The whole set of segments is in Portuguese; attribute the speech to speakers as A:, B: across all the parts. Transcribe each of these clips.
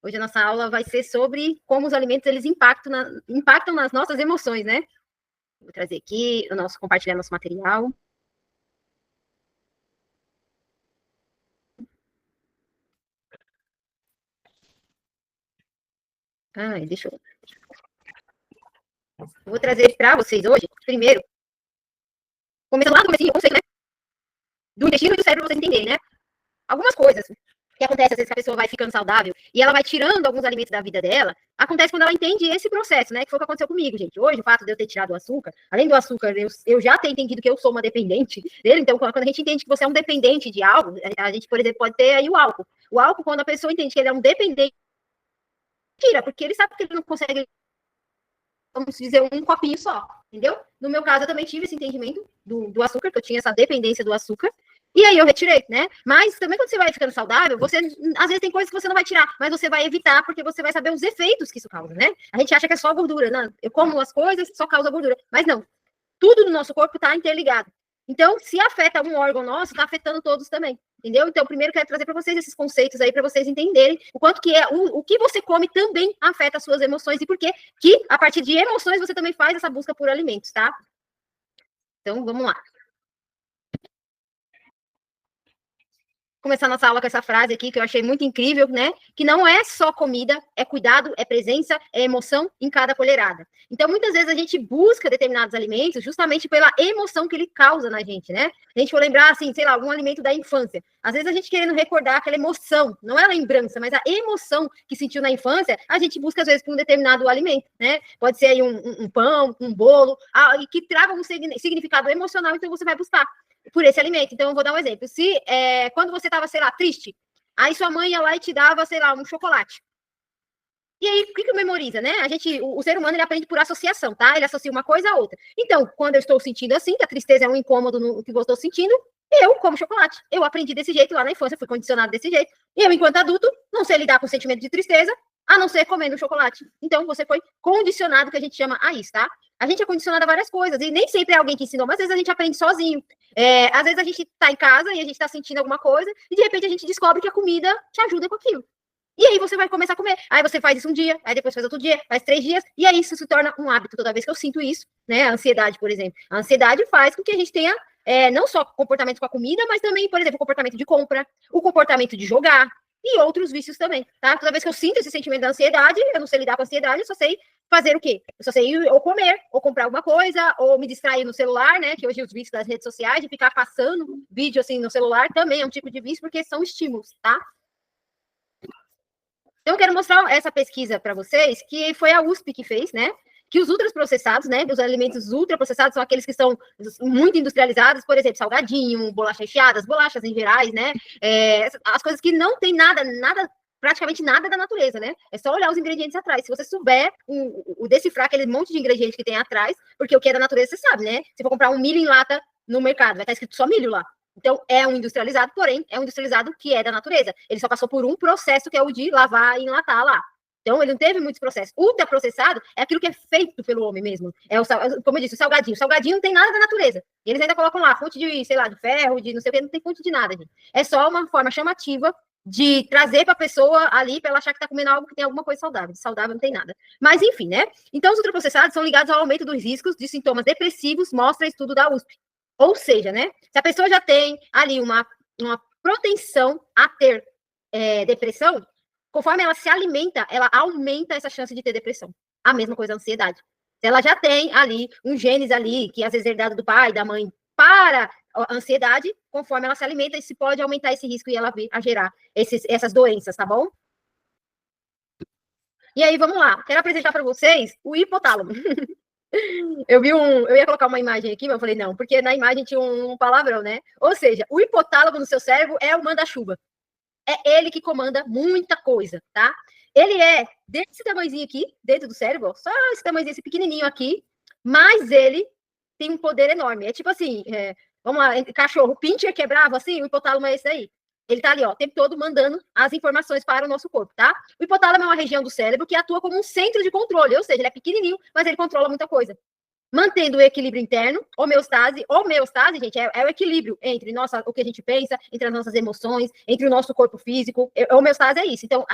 A: Hoje a nossa aula vai ser sobre como os alimentos eles impactam nas nossas emoções, né? Vou trazer aqui compartilhar nosso material. Deixa eu... vou trazer para vocês hoje, primeiro, começando lá no comecinho, ou seja, né? Do intestino e do cérebro, vocês entenderem, né? Algumas coisas que acontece às vezes que a pessoa vai ficando saudável e ela vai tirando alguns alimentos da vida dela, acontece quando ela entende esse processo, né? Que foi o que aconteceu comigo, gente. Hoje, o fato de eu ter tirado o açúcar, além do açúcar, eu já ter entendido que eu sou uma dependente dele. Então, quando a gente entende que você é um dependente de algo, a gente, por exemplo, pode ter aí o álcool. O álcool, quando a pessoa entende que ele é um dependente, tira, porque ele sabe que ele não consegue, vamos dizer, um copinho só, entendeu? No meu caso, eu também tive esse entendimento do açúcar, que eu tinha essa dependência do açúcar, e aí eu retirei, né? Mas também quando você vai ficando saudável, você, às vezes tem coisas que você não vai tirar, mas você vai evitar, porque você vai saber os efeitos que isso causa, né? A gente acha que é só gordura, não, eu como as coisas, só causa gordura, mas não. Tudo no nosso corpo está interligado. Então, se afeta um órgão nosso, está afetando todos também. Entendeu? Então, primeiro quero trazer para vocês esses conceitos aí, para vocês entenderem o quanto que o que você come também afeta as suas emoções e por que a partir de emoções você também faz essa busca por alimentos, tá? Então, vamos lá. Começar nossa aula com essa frase aqui, que eu achei muito incrível, né? Que não é só comida, é cuidado, é presença, é emoção em cada colherada. Então, muitas vezes a gente busca determinados alimentos justamente pela emoção que ele causa na gente, né? A gente for lembrar, assim, sei lá, algum alimento da infância. Às vezes a gente querendo recordar aquela emoção, não é a lembrança, mas a emoção que sentiu na infância, a gente busca, às vezes, por um determinado alimento, né? Pode ser aí um pão, um bolo, e que traga um significado emocional, então você vai buscar por esse alimento. Então, eu vou dar um exemplo. Se quando você estava, sei lá, triste, aí sua mãe ia lá e te dava, sei lá, um chocolate. E aí, o que memoriza, né? O ser humano, ele aprende por associação, tá? Ele associa uma coisa a outra. Então, quando eu estou sentindo assim, que a tristeza é um incômodo no que eu estou sentindo, eu como chocolate. Eu aprendi desse jeito lá na infância, fui condicionado desse jeito. E eu, enquanto adulto, não sei lidar com o sentimento de tristeza, a não ser comendo chocolate. Então, você foi condicionado, que a gente chama a isso, tá? A gente é condicionado a várias coisas, e nem sempre é alguém que ensinou, mas às vezes a gente aprende sozinho. Às vezes a gente tá em casa e a gente tá sentindo alguma coisa, e de repente a gente descobre que a comida te ajuda com aquilo. E aí você vai começar a comer. Aí você faz isso um dia, aí depois faz outro dia, faz 3 dias, e aí isso se torna um hábito. Toda vez que eu sinto isso, né? A ansiedade, por exemplo. A ansiedade faz com que a gente tenha não só comportamento com a comida, mas também, por exemplo, o comportamento de compra, o comportamento de jogar e outros vícios também, tá? Toda vez que eu sinto esse sentimento da ansiedade, eu não sei lidar com a ansiedade, eu só sei fazer o quê? Eu só sei ou comer, ou comprar alguma coisa, ou me distrair no celular, né? Que hoje os vícios das redes sociais, de ficar passando vídeo assim no celular, também é um tipo de vício, porque são estímulos, tá? Então, eu quero mostrar essa pesquisa para vocês, que foi a USP que fez, né? Que os ultraprocessados, né? Os alimentos ultraprocessados são aqueles que são muito industrializados, por exemplo, salgadinho, bolacha recheada, bolachas em gerais, né? As coisas que não tem nada, praticamente nada da natureza, né? É só olhar os ingredientes atrás. Se você souber o decifrar aquele monte de ingredientes que tem atrás, porque o que é da natureza, você sabe, né? Se for comprar um milho em lata no mercado, vai estar escrito só milho lá. Então, é um industrializado, porém, é um industrializado que é da natureza. Ele só passou por um processo que é o de lavar e enlatar lá. Então, ele não teve muitos processos. Ultraprocessado é aquilo que é feito pelo homem mesmo. Como eu disse, o salgadinho. O salgadinho não tem nada da natureza. E eles ainda colocam lá fonte de, sei lá, de ferro, de não sei o que, não tem fonte de nada, gente. É só uma forma chamativa de trazer para a pessoa ali, para ela achar que está comendo algo que tem alguma coisa saudável. De saudável não tem nada. Mas, enfim, né? Então, os ultraprocessados são ligados ao aumento dos riscos de sintomas depressivos, mostra estudo da USP. Ou seja, né? Se a pessoa já tem ali uma propensão a ter depressão, conforme ela se alimenta, ela aumenta essa chance de ter depressão. A mesma coisa a ansiedade. Se ela já tem ali um genes ali, que às vezes é herdado do pai, da mãe, para a ansiedade, conforme ela se alimenta, isso pode aumentar esse risco e ela vir a gerar essas doenças, tá bom? E aí, vamos lá. Quero apresentar para vocês o hipotálamo. Eu ia colocar uma imagem aqui, mas eu falei não, porque na imagem tinha um palavrão, né? Ou seja, o hipotálamo no seu cérebro é o manda-chuva. É ele que comanda muita coisa, tá? Ele é desse tamanhozinho aqui, dentro do cérebro, só esse tamanhozinho, esse pequenininho aqui, mas ele tem um poder enorme. É tipo assim, vamos lá, cachorro, o pincher que é bravo, assim, o hipotálamo é esse aí. Ele tá ali, ó, o tempo todo mandando as informações para o nosso corpo, tá? O hipotálamo é uma região do cérebro que atua como um centro de controle, ou seja, ele é pequenininho, mas ele controla muita coisa. mantendo o equilíbrio interno, homeostase. Homeostase, gente, é o equilíbrio entre o que a gente pensa, entre as nossas emoções, entre o nosso corpo físico. Homeostase é isso. Então,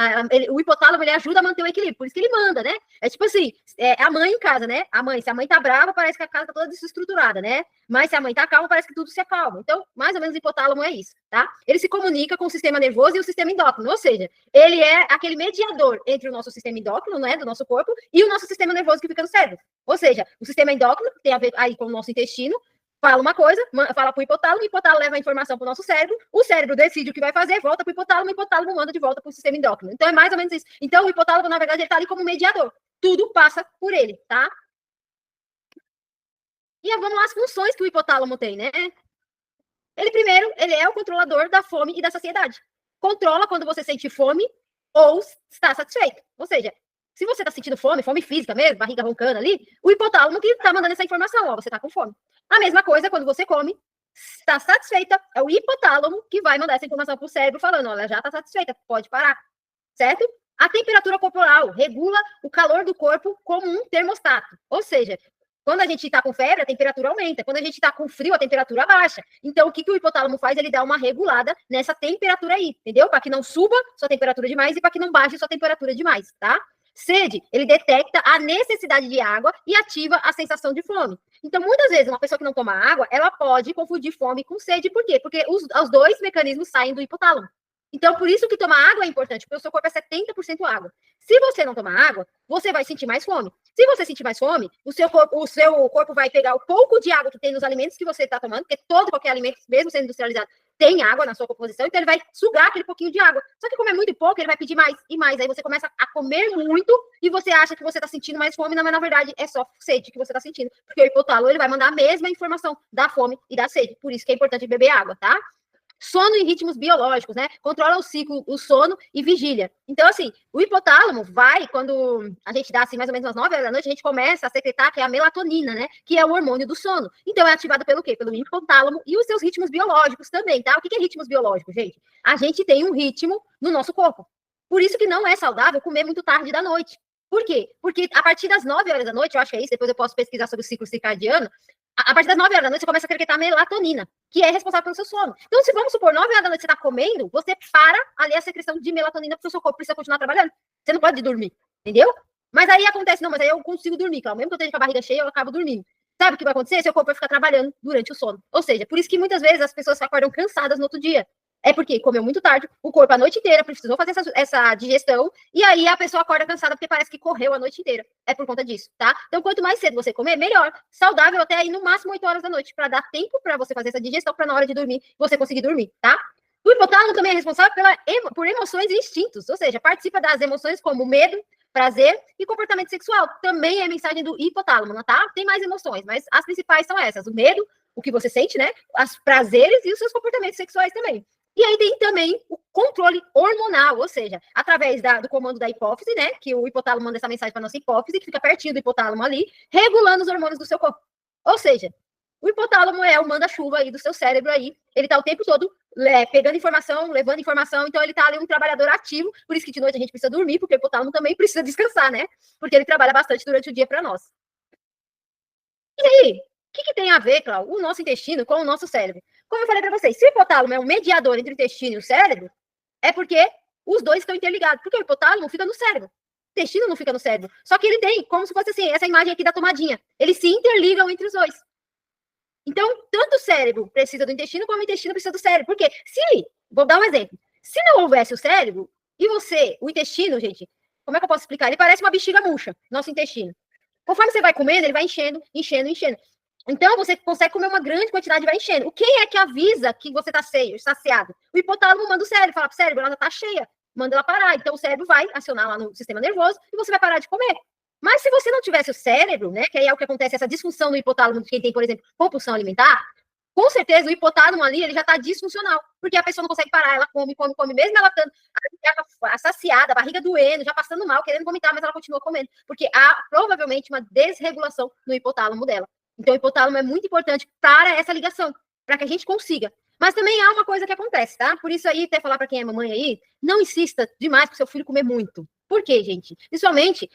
A: o hipotálamo, ele ajuda a manter o equilíbrio, por isso que ele manda, né? É tipo assim, a mãe em casa, né? Se a mãe tá brava, parece que a casa tá toda desestruturada, né? Mas se a mãe tá calma, parece que tudo se acalma. Então, mais ou menos, o hipotálamo é isso, tá? Ele se comunica com o sistema nervoso e o sistema endócrino, ou seja, ele é aquele mediador entre o nosso sistema endócrino, né, do nosso corpo, e o nosso sistema nervoso que fica no cérebro. Ou seja, o sistema endócrino, que tem a ver aí com o nosso intestino, fala uma coisa, fala para o hipotálamo leva a informação para o nosso cérebro, o cérebro decide o que vai fazer, volta para o hipotálamo manda de volta para o sistema endócrino. Então, é mais ou menos isso. Então, o hipotálamo, na verdade, ele está ali como mediador. Tudo passa por ele, tá? E vamos lá as funções que o hipotálamo tem, né? Ele é o controlador da fome e da saciedade. Controla quando você sente fome ou está satisfeito. Ou seja, se você está sentindo fome, fome física mesmo, barriga roncando ali, o hipotálamo que está mandando essa informação, ó, você está com fome. A mesma coisa quando você come, está satisfeita, é o hipotálamo que vai mandar essa informação para o cérebro falando, olha, já está satisfeita, pode parar, certo? A temperatura corporal regula o calor do corpo como um termostato. Ou seja, quando a gente está com febre, a temperatura aumenta. Quando a gente está com frio, a temperatura baixa. Então, o que o hipotálamo faz? Ele dá uma regulada nessa temperatura aí, entendeu? Para que não suba sua temperatura demais e para que não baixe sua temperatura demais, tá? Sede, ele detecta a necessidade de água e ativa a sensação de fome. Então, muitas vezes, uma pessoa que não toma água, ela pode confundir fome com sede. Por quê? Porque os dois mecanismos saem do hipotálamo. Então, por isso que tomar água é importante, porque o seu corpo é 70% água. Se você não tomar água, você vai sentir mais fome. Se você sentir mais fome, o seu corpo vai pegar o pouco de água que tem nos alimentos que você está tomando, porque qualquer alimento, mesmo sendo industrializado, tem água na sua composição, então ele vai sugar aquele pouquinho de água. Só que como é muito pouco, ele vai pedir mais e mais. Aí você começa a comer muito e você acha que você está sentindo mais fome, mas na verdade é só sede que você está sentindo. Porque o hipotálamo, ele vai mandar a mesma informação da fome e da sede. Por isso que é importante beber água, tá? Sono e ritmos biológicos, né? Controla o ciclo, o sono e vigília. Então, assim, o hipotálamo vai, quando a gente dá, assim, mais ou menos umas 9 horas da noite, a gente começa a secretar, que é a melatonina, né? Que é o hormônio do sono. Então, é ativado pelo quê? Pelo hipotálamo e os seus ritmos biológicos também, tá? O que é ritmos biológicos, gente? A gente tem um ritmo no nosso corpo. Por isso que não é saudável comer muito tarde da noite. Por quê? Porque a partir das 9 horas da noite, eu acho que é isso, depois eu posso pesquisar sobre o ciclo circadiano, a partir das 9 horas da noite, você começa a secretar melatonina, que é responsável pelo seu sono. Então, se vamos supor, 9 horas da noite você está comendo, você para ali a secreção de melatonina, porque o seu corpo precisa continuar trabalhando. Você não pode dormir, entendeu? Mas aí acontece, não, mas aí eu consigo dormir, claro. Mesmo que eu esteja com a barriga cheia, eu acabo dormindo. Sabe o que vai acontecer? Seu corpo vai ficar trabalhando durante o sono. Ou seja, por isso que muitas vezes as pessoas acordam cansadas no outro dia. É porque comeu muito tarde, o corpo a noite inteira precisou fazer essa digestão, e aí a pessoa acorda cansada porque parece que correu a noite inteira. É por conta disso, tá? Então, quanto mais cedo você comer, melhor. Saudável até aí no máximo 8 horas da noite, para dar tempo para você fazer essa digestão, para na hora de dormir, você conseguir dormir, tá? O hipotálamo também é responsável por emoções e instintos, ou seja, participa das emoções como medo, prazer e comportamento sexual. Também é mensagem do hipotálamo, tá? Tem mais emoções, mas as principais são essas: o medo, o que você sente, né? Os prazeres e os seus comportamentos sexuais também. E aí tem também o controle hormonal, ou seja, através do comando da hipófise, né? Que o hipotálamo manda essa mensagem para nossa hipófise, que fica pertinho do hipotálamo ali, regulando os hormônios do seu corpo. Ou seja, o hipotálamo é o manda-chuva aí do seu cérebro aí. Ele tá o tempo todo pegando informação, levando informação, então ele tá ali um trabalhador ativo, por isso que de noite a gente precisa dormir, porque o hipotálamo também precisa descansar, né? Porque ele trabalha bastante durante o dia para nós. E aí, o que tem a ver, Cláudio, o nosso intestino com o nosso cérebro? Como eu falei para vocês, se o hipotálamo é um mediador entre o intestino e o cérebro, é porque os dois estão interligados. Porque o hipotálamo fica no cérebro. O intestino não fica no cérebro. Só que ele tem, como se fosse assim, essa imagem aqui da tomadinha. Eles se interligam entre os dois. Então, tanto o cérebro precisa do intestino, como o intestino precisa do cérebro. Porque vou dar um exemplo. Se não houvesse o cérebro, e o intestino, gente, como é que eu posso explicar? Ele parece uma bexiga murcha, nosso intestino. Conforme você vai comendo, ele vai enchendo, enchendo, enchendo. Então, você consegue comer uma grande quantidade e vai enchendo. Quem é que avisa que você está saciado? O hipotálamo manda o cérebro, fala para o cérebro, ela está cheia, manda ela parar. Então, o cérebro vai acionar lá no sistema nervoso e você vai parar de comer. Mas se você não tivesse o cérebro, né, que aí é o que acontece, essa disfunção no hipotálamo de quem tem, por exemplo, compulsão alimentar, com certeza o hipotálamo ali, ele já está disfuncional, porque a pessoa não consegue parar, ela come, come, come, mesmo ela estando saciada, a barriga doendo, já passando mal, querendo vomitar, mas ela continua comendo, porque há provavelmente uma desregulação no hipotálamo dela. Então, o hipotálamo é muito importante para essa ligação, para que a gente consiga. Mas também há uma coisa que acontece, tá? Por isso aí, até falar para quem é mamãe aí, não insista demais para o seu filho comer muito. Por quê, gente? Principalmente,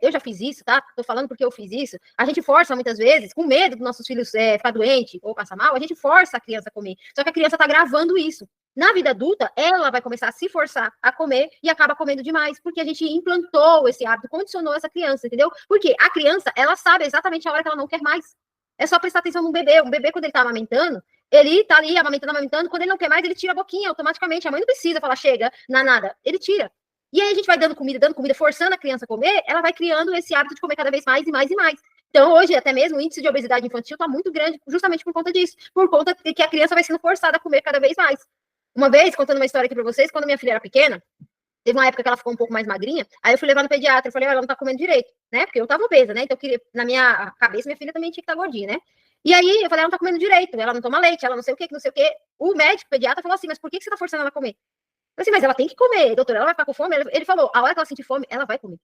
A: eu já fiz isso, tá? Tô falando porque eu fiz isso. A gente força muitas vezes, com medo dos nossos filhos ficar doente ou passar mal, a gente força a criança a comer. Só que a criança tá gravando isso. Na vida adulta, ela vai começar a se forçar a comer e acaba comendo demais, porque a gente implantou esse hábito, condicionou essa criança, entendeu? Porque a criança, ela sabe exatamente a hora que ela não quer mais. É só prestar atenção no bebê. Um bebê, quando ele tá amamentando, ele tá ali amamentando, quando ele não quer mais, ele tira a boquinha automaticamente. A mãe não precisa falar, chega, nada. Ele tira. E aí a gente vai dando comida, forçando a criança a comer, ela vai criando esse hábito de comer cada vez mais e mais e mais. Então, hoje, até mesmo, o índice de obesidade infantil está muito grande, justamente por conta disso, por conta de que a criança vai sendo forçada a comer cada vez mais. Uma vez, contando uma história aqui para vocês, quando minha filha era pequena, teve uma época que ela ficou um pouco mais magrinha, aí eu fui levar no pediatra, eu falei, ela não tá comendo direito, né? Porque eu tava obesa, né? Então, eu queria, na minha cabeça, minha filha também tinha que estar gordinha, né? E aí, eu falei, ela não tá comendo direito, ela não toma leite, ela não sei o que, não sei o que. O médico, o pediatra, falou assim, mas por que você tá forçando ela a comer? Eu falei assim, mas ela tem que comer, doutora, ela vai ficar com fome? Ele falou, a hora que ela sentir fome, ela vai comer.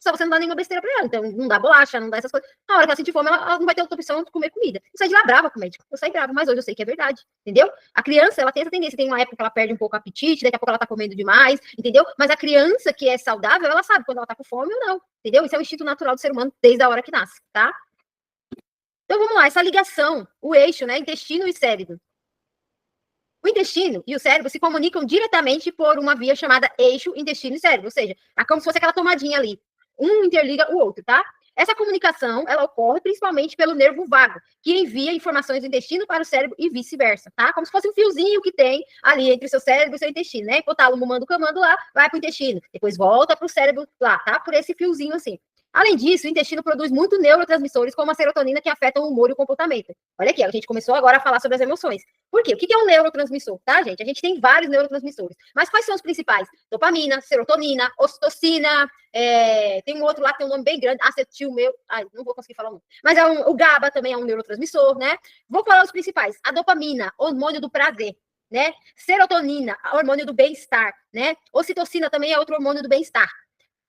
A: Só você não dá nenhuma besteira pra ela, então não dá bolacha, não dá essas coisas. A hora que ela sentir fome, ela não vai ter outra opção de comer comida. Eu saí de lá brava com o médico, eu saí brava, mas hoje eu sei que é verdade, entendeu? A criança, ela tem essa tendência, tem uma época que ela perde um pouco o apetite, daqui a pouco ela tá comendo demais, entendeu? Mas a criança que é saudável, ela sabe quando ela tá com fome ou não, entendeu? Isso é o instinto natural do ser humano desde a hora que nasce, tá? Então vamos lá, essa ligação, o eixo, né, intestino e cérebro. O intestino e o cérebro se comunicam diretamente por uma via chamada eixo intestino e cérebro, ou seja, é como se fosse aquela tomadinha ali. Um interliga o outro, tá? Essa comunicação, ela ocorre principalmente pelo nervo vago, que envia informações do intestino para o cérebro e vice-versa, tá? Como se fosse um fiozinho que tem ali entre o seu cérebro e o seu intestino, né? Hipotálamo manda o comando lá, vai para o intestino, depois volta para o cérebro lá, tá? Por esse fiozinho assim. Além disso, o intestino produz muito neurotransmissores, como a serotonina, que afetam o humor e o comportamento. Olha aqui, a gente começou agora a falar sobre as emoções. Por quê? O que é um neurotransmissor, tá, gente? A gente tem vários neurotransmissores. Mas quais são os principais? Dopamina, serotonina, ocitocina, tem um outro lá que tem um nome bem grande, acetil meu. Ai, não vou conseguir falar o nome. Mas o GABA também é um neurotransmissor, né? Vou falar os principais. A dopamina, hormônio do prazer, né? Serotonina, hormônio do bem-estar, né? Ocitocina também é outro hormônio do bem-estar.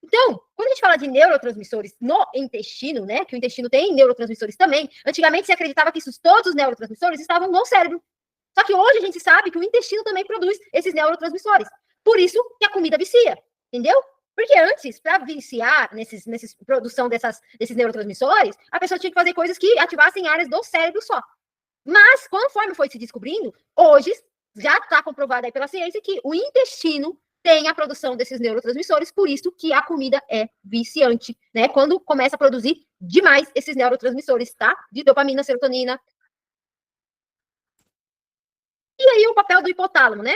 A: Então, quando a gente fala de neurotransmissores no intestino, né, que o intestino tem neurotransmissores também, antigamente se acreditava que todos os neurotransmissores estavam no cérebro. Só que hoje a gente sabe que o intestino também produz esses neurotransmissores. Por isso que a comida vicia, entendeu? Porque antes, para viciar nesses produção desses neurotransmissores, a pessoa tinha que fazer coisas que ativassem áreas do cérebro só. Mas, conforme foi se descobrindo, hoje já está comprovado aí pela ciência que o intestino tem a produção desses neurotransmissores, por isso que a comida é viciante, né? Quando começa a produzir demais esses neurotransmissores, tá? De dopamina, serotonina. E aí o papel do hipotálamo, né?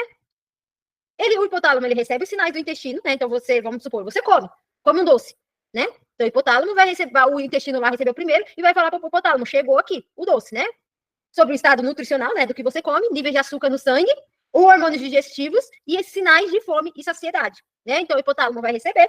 A: O hipotálamo, ele recebe os sinais do intestino, né? Então vamos supor, você come um doce, né? Então o hipotálamo vai receber, o intestino lá recebeu primeiro e vai falar para o hipotálamo, chegou aqui o doce, né? Sobre o estado nutricional, né, do que você come, nível de açúcar no sangue, hormônios digestivos e esses sinais de fome e saciedade, né? Então, o hipotálamo vai receber,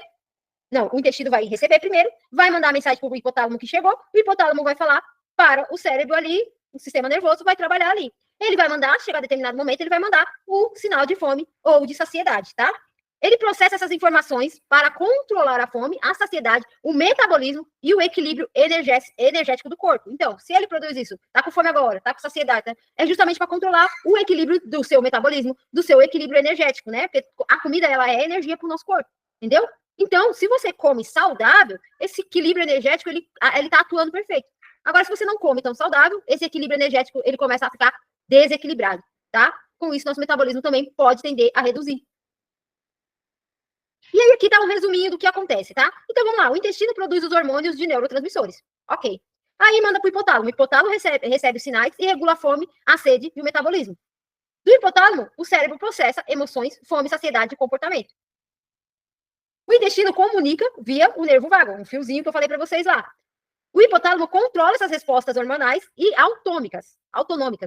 A: não, o intestino vai receber primeiro, vai mandar a mensagem para o hipotálamo que chegou, o hipotálamo vai falar para o cérebro ali, o sistema nervoso vai trabalhar ali. Ele vai mandar, chegar a determinado momento, ele vai mandar o sinal de fome ou de saciedade, tá? Ele processa essas informações para controlar a fome, a saciedade, o metabolismo e o equilíbrio energético do corpo. Então, se ele produz isso, tá com fome agora, tá com saciedade, né? É justamente para controlar o equilíbrio do seu metabolismo, do seu equilíbrio energético, né? Porque a comida, ela é energia para o nosso corpo, entendeu? Então, se você come saudável, esse equilíbrio energético, ele tá atuando perfeito. Agora, se você não come tão saudável, esse equilíbrio energético, ele começa a ficar desequilibrado, tá? Com isso, nosso metabolismo também pode tender a reduzir. E aí, aqui tá um resuminho do que acontece, tá? Então, vamos lá. O intestino produz os hormônios de neurotransmissores. Ok. Aí, manda pro hipotálamo. O hipotálamo recebe os sinais e regula a fome, a sede e o metabolismo. Do hipotálamo, o cérebro processa emoções, fome, saciedade e comportamento. O intestino comunica via o nervo vago, um fiozinho que eu falei para vocês lá. O hipotálamo controla essas respostas hormonais e autonômicas,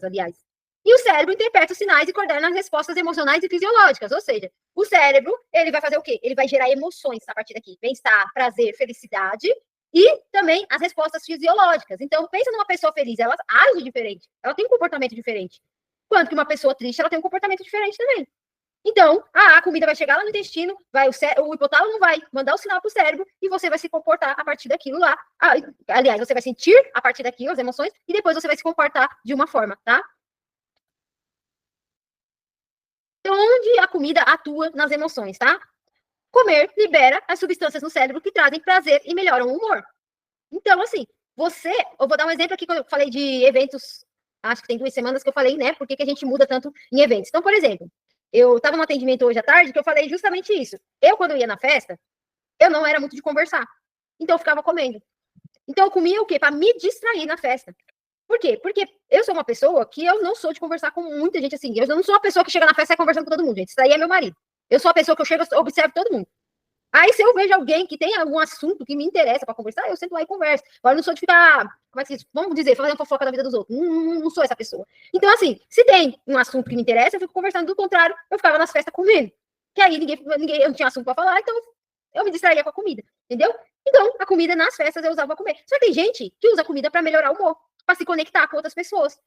A: aliás. E o cérebro interpreta os sinais e coordena as respostas emocionais e fisiológicas, ou seja, o cérebro, ele vai fazer o quê? Ele vai gerar emoções a partir daqui, bem-estar, prazer, felicidade e também as respostas fisiológicas. Então, pensa numa pessoa feliz, ela age diferente, ela tem um comportamento diferente. Quanto que uma pessoa triste, ela tem um comportamento diferente também. Então, a comida vai chegar lá no intestino, o hipotálamo vai mandar o sinal para o cérebro e você vai se comportar a partir daquilo lá. Aliás, você vai sentir a partir daquilo as emoções e depois você vai se comportar de uma forma, tá? Então, onde a comida atua nas emoções, tá? Comer libera as substâncias no cérebro que trazem prazer e melhoram o humor. Então, assim, eu vou dar um exemplo aqui, quando eu falei de eventos, acho que tem 2 semanas que eu falei, né, por que a gente muda tanto em eventos. Então, por exemplo, eu estava no atendimento hoje à tarde que eu falei justamente isso. Eu, quando eu ia na festa, eu não era muito de conversar. Então, eu ficava comendo. Então, eu comia o quê? Para me distrair na festa. Por quê? Porque eu sou uma pessoa que eu não sou de conversar com muita gente assim. Eu não sou uma pessoa que chega na festa e sai conversando com todo mundo, gente. Isso aí é meu marido. Eu sou a pessoa que eu chego e observo todo mundo. Aí, se eu vejo alguém que tem algum assunto que me interessa para conversar, eu sento lá e converso. Agora, eu não sou de ficar, como é que diz? Vamos dizer, fazendo fofoca da vida dos outros. Não sou essa pessoa. Então, assim, se tem um assunto que me interessa, eu fico conversando. Do contrário, eu ficava nas festas comendo. Que aí eu não tinha assunto para falar, então eu me distraía com a comida, entendeu? Então, a comida nas festas eu usava para comer. Só que tem gente que usa a comida para melhorar o humor, para se conectar com outras pessoas.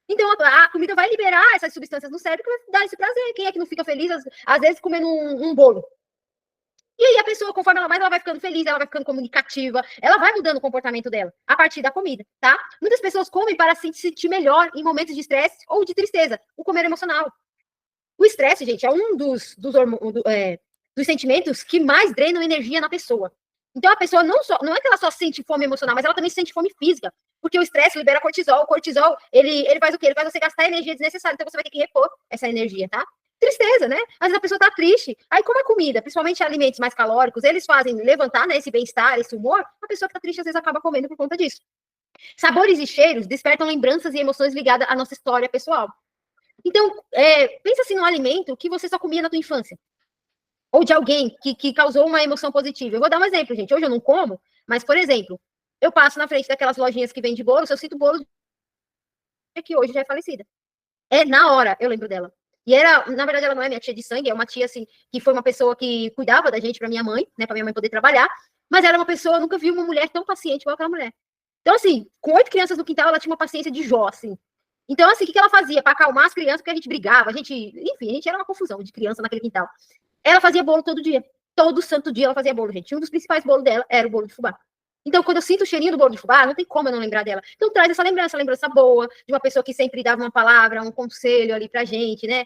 A: Então, a comida vai liberar essas substâncias no cérebro que vai dar esse prazer. Quem é que não fica feliz, às vezes, comendo um bolo? E aí a pessoa, conforme ela vai ficando feliz, ela vai ficando comunicativa, ela vai mudando o comportamento dela a partir da comida, tá? Muitas pessoas comem para se sentir melhor em momentos de estresse ou de tristeza, o comer emocional. O estresse, gente, é um dos sentimentos que mais drenam energia na pessoa. Então a pessoa não é que ela só sente fome emocional, mas ela também sente fome física, porque o estresse libera cortisol. O cortisol, ele faz o quê? Ele faz você gastar energia desnecessária, então você vai ter que repor essa energia, tá? Tristeza, né? Às vezes a pessoa tá triste. Aí, como a comida, principalmente alimentos mais calóricos, eles fazem levantar, né, esse bem-estar, esse humor, a pessoa que tá triste às vezes acaba comendo por conta disso. Sabores e cheiros despertam lembranças e emoções ligadas à nossa história pessoal. Então, pensa assim no alimento que você só comia na tua infância. Ou de alguém que causou uma emoção positiva. Eu vou dar um exemplo, gente. Hoje eu não como, mas, por exemplo, eu passo na frente daquelas lojinhas que vendem bolo, se eu sinto bolo que hoje já é falecida. Na hora, eu lembro dela. E na verdade, ela não é minha tia de sangue, é uma tia, assim, que foi uma pessoa que cuidava da gente pra minha mãe, né, pra minha mãe poder trabalhar, mas ela é uma pessoa, eu nunca vi uma mulher tão paciente igual aquela mulher. Então, assim, com 8 crianças no quintal, ela tinha uma paciência de Jó, assim. Então, assim, o que ela fazia? Pra acalmar as crianças, porque a gente brigava, enfim, a gente era uma confusão de criança naquele quintal. Ela fazia bolo todo dia. Todo santo dia ela fazia bolo, gente. Um dos principais bolos dela era o bolo de fubá. Então, quando eu sinto o cheirinho do bolo de fubá, não tem como eu não lembrar dela. Então, traz essa lembrança boa, de uma pessoa que sempre dava uma palavra, um conselho ali pra gente, né?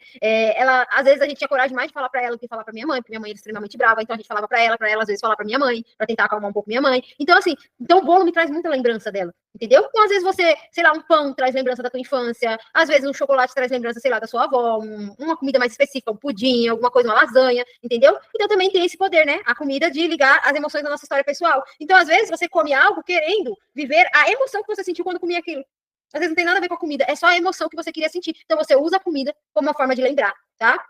A: Às vezes, a gente tinha coragem mais de falar pra ela do que falar pra minha mãe, porque minha mãe era extremamente brava, então a gente falava pra ela, às vezes, falar pra minha mãe, pra tentar acalmar um pouco minha mãe. Então, assim, o bolo me traz muita lembrança dela, entendeu? Então, às vezes, você, sei lá, um pão traz lembrança da tua infância, às vezes, um chocolate traz lembrança, sei lá, da sua avó, uma comida mais específica, um pudim, alguma coisa, uma lasanha, entendeu? Então, também tem esse poder, né? A comida de ligar as emoções da nossa história pessoal. Então, às vezes, você come algo querendo viver a emoção que você sentiu quando comia aquilo. Às vezes não tem nada a ver com a comida, é só a emoção que você queria sentir. Então, você usa a comida como uma forma de lembrar, tá?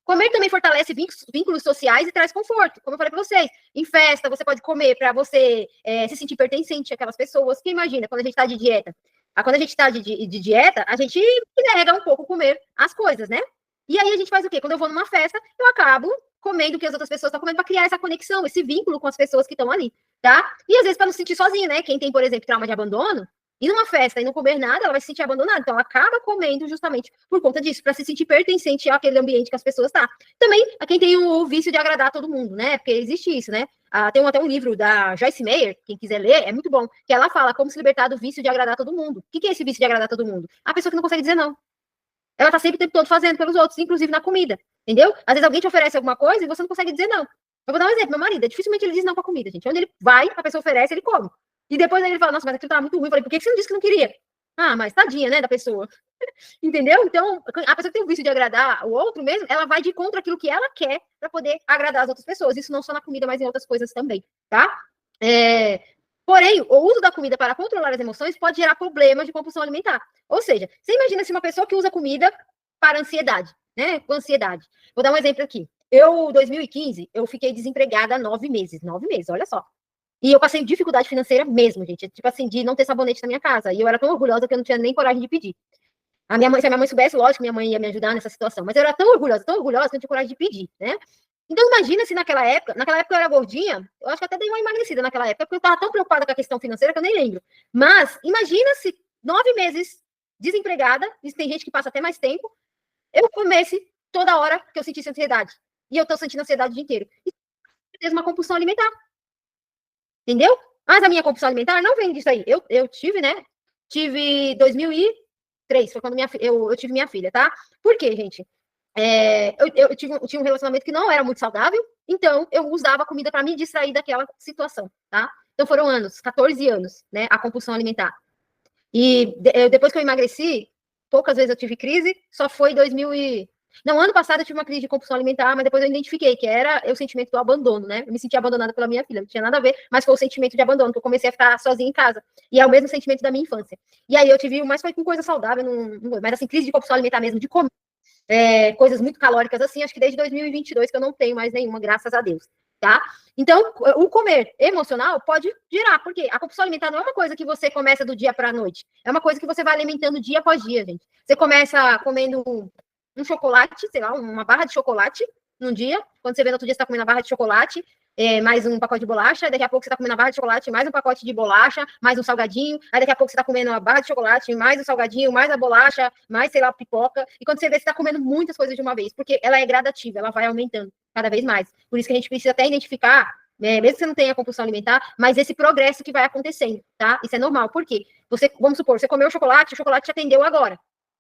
A: Comer também fortalece vínculos sociais e traz conforto, como eu falei para vocês. Em festa, você pode comer para você se sentir pertencente àquelas pessoas. Que imagina, quando a gente está de dieta. Quando a gente está de dieta, a gente nega um pouco comer as coisas, né? E aí a gente faz o quê? Quando eu vou numa festa, eu acabo comendo o que as outras pessoas estão comendo para criar essa conexão, esse vínculo com as pessoas que estão ali, tá? E às vezes para não se sentir sozinho, né? Quem tem, por exemplo, trauma de abandono, ir numa festa e não comer nada, ela vai se sentir abandonada. Então, ela acaba comendo justamente por conta disso, para se sentir pertencente àquele ambiente que as pessoas estão. Também, a quem tem o vício de agradar todo mundo, né? Porque existe isso, né? Tem até um livro da Joyce Meyer, quem quiser ler, é muito bom, que ela fala como se libertar do vício de agradar todo mundo. O que é esse vício de agradar todo mundo? A pessoa que não consegue dizer não. Ela tá sempre o tempo todo fazendo pelos outros, inclusive na comida, entendeu? Às vezes alguém te oferece alguma coisa e você não consegue dizer não. Eu vou dar um exemplo, meu marido, dificilmente ele diz não pra comida, gente. Onde ele vai, a pessoa oferece, ele come. E depois ele fala, nossa, mas aquilo tava muito ruim. Eu falei, por que você não disse que não queria? Ah, mas tadinha, né, da pessoa. Entendeu? Então, a pessoa que tem o vício de agradar o outro mesmo, ela vai de contra aquilo que ela quer para poder agradar as outras pessoas. Isso não só na comida, mas em outras coisas também, tá? Porém, o uso da comida para controlar as emoções pode gerar problemas de compulsão alimentar. Ou seja, você imagina se uma pessoa que usa comida para ansiedade, né? Com ansiedade. Vou dar um exemplo aqui. Em 2015, eu fiquei desempregada 9 meses. 9 meses, olha só. E eu passei dificuldade financeira mesmo, gente. Tipo assim, de não ter sabonete na minha casa. E eu era tão orgulhosa que eu não tinha nem coragem de pedir. Se a minha mãe soubesse, lógico, minha mãe ia me ajudar nessa situação. Mas eu era tão orgulhosa que eu não tinha coragem de pedir, né? Então, imagina se naquela época eu era gordinha, eu acho que até dei uma emagrecida naquela época, porque eu estava tão preocupada com a questão financeira que eu nem lembro. Mas, imagina se 9 meses desempregada, isso tem gente que passa até mais tempo, eu comesse toda hora que eu sentisse ansiedade. E eu tô sentindo ansiedade o dia inteiro. Isso é uma compulsão alimentar. Entendeu? Mas a minha compulsão alimentar não vem disso aí. Eu tive, né? Tive 2003, foi quando eu tive minha filha, tá? Por quê, gente? eu tinha um relacionamento que não era muito saudável, então eu usava a comida para me distrair daquela situação, tá? Então foram anos, 14 anos, né, a compulsão alimentar. E depois que eu emagreci, poucas vezes eu tive crise, só foi 2000 e... Não, ano passado eu tive uma crise de compulsão alimentar, mas depois eu identifiquei que era o sentimento do abandono, né? Eu me senti abandonada pela minha filha, não tinha nada a ver, mas foi o sentimento de abandono, que eu comecei a ficar sozinha em casa. E é o mesmo sentimento da minha infância. E aí eu tive, mas foi com coisa saudável, mas assim, crise de compulsão alimentar mesmo, de comer coisas muito calóricas assim, acho que desde 2022 que eu não tenho mais nenhuma, graças a Deus, tá? Então, o comer emocional pode gerar, porque a compulsão alimentar não é uma coisa que você começa do dia para a noite, é uma coisa que você vai alimentando dia após dia, gente. Você começa comendo um chocolate, sei lá, uma barra de chocolate num dia, quando você vê no outro dia você está comendo a barra de chocolate, mais um pacote de bolacha, daqui a pouco você está comendo a barra de chocolate, mais um pacote de bolacha, mais um salgadinho, aí daqui a pouco você está comendo a barra de chocolate, mais um salgadinho, mais a bolacha, mais, sei lá, pipoca, e quando você vê, você está comendo muitas coisas de uma vez, porque ela é gradativa, ela vai aumentando cada vez mais. Por isso que a gente precisa até identificar, mesmo que você não tenha compulsão alimentar, mas esse progresso que vai acontecendo, tá? Isso é normal, por quê? Você, vamos supor, você comeu o chocolate te atendeu agora.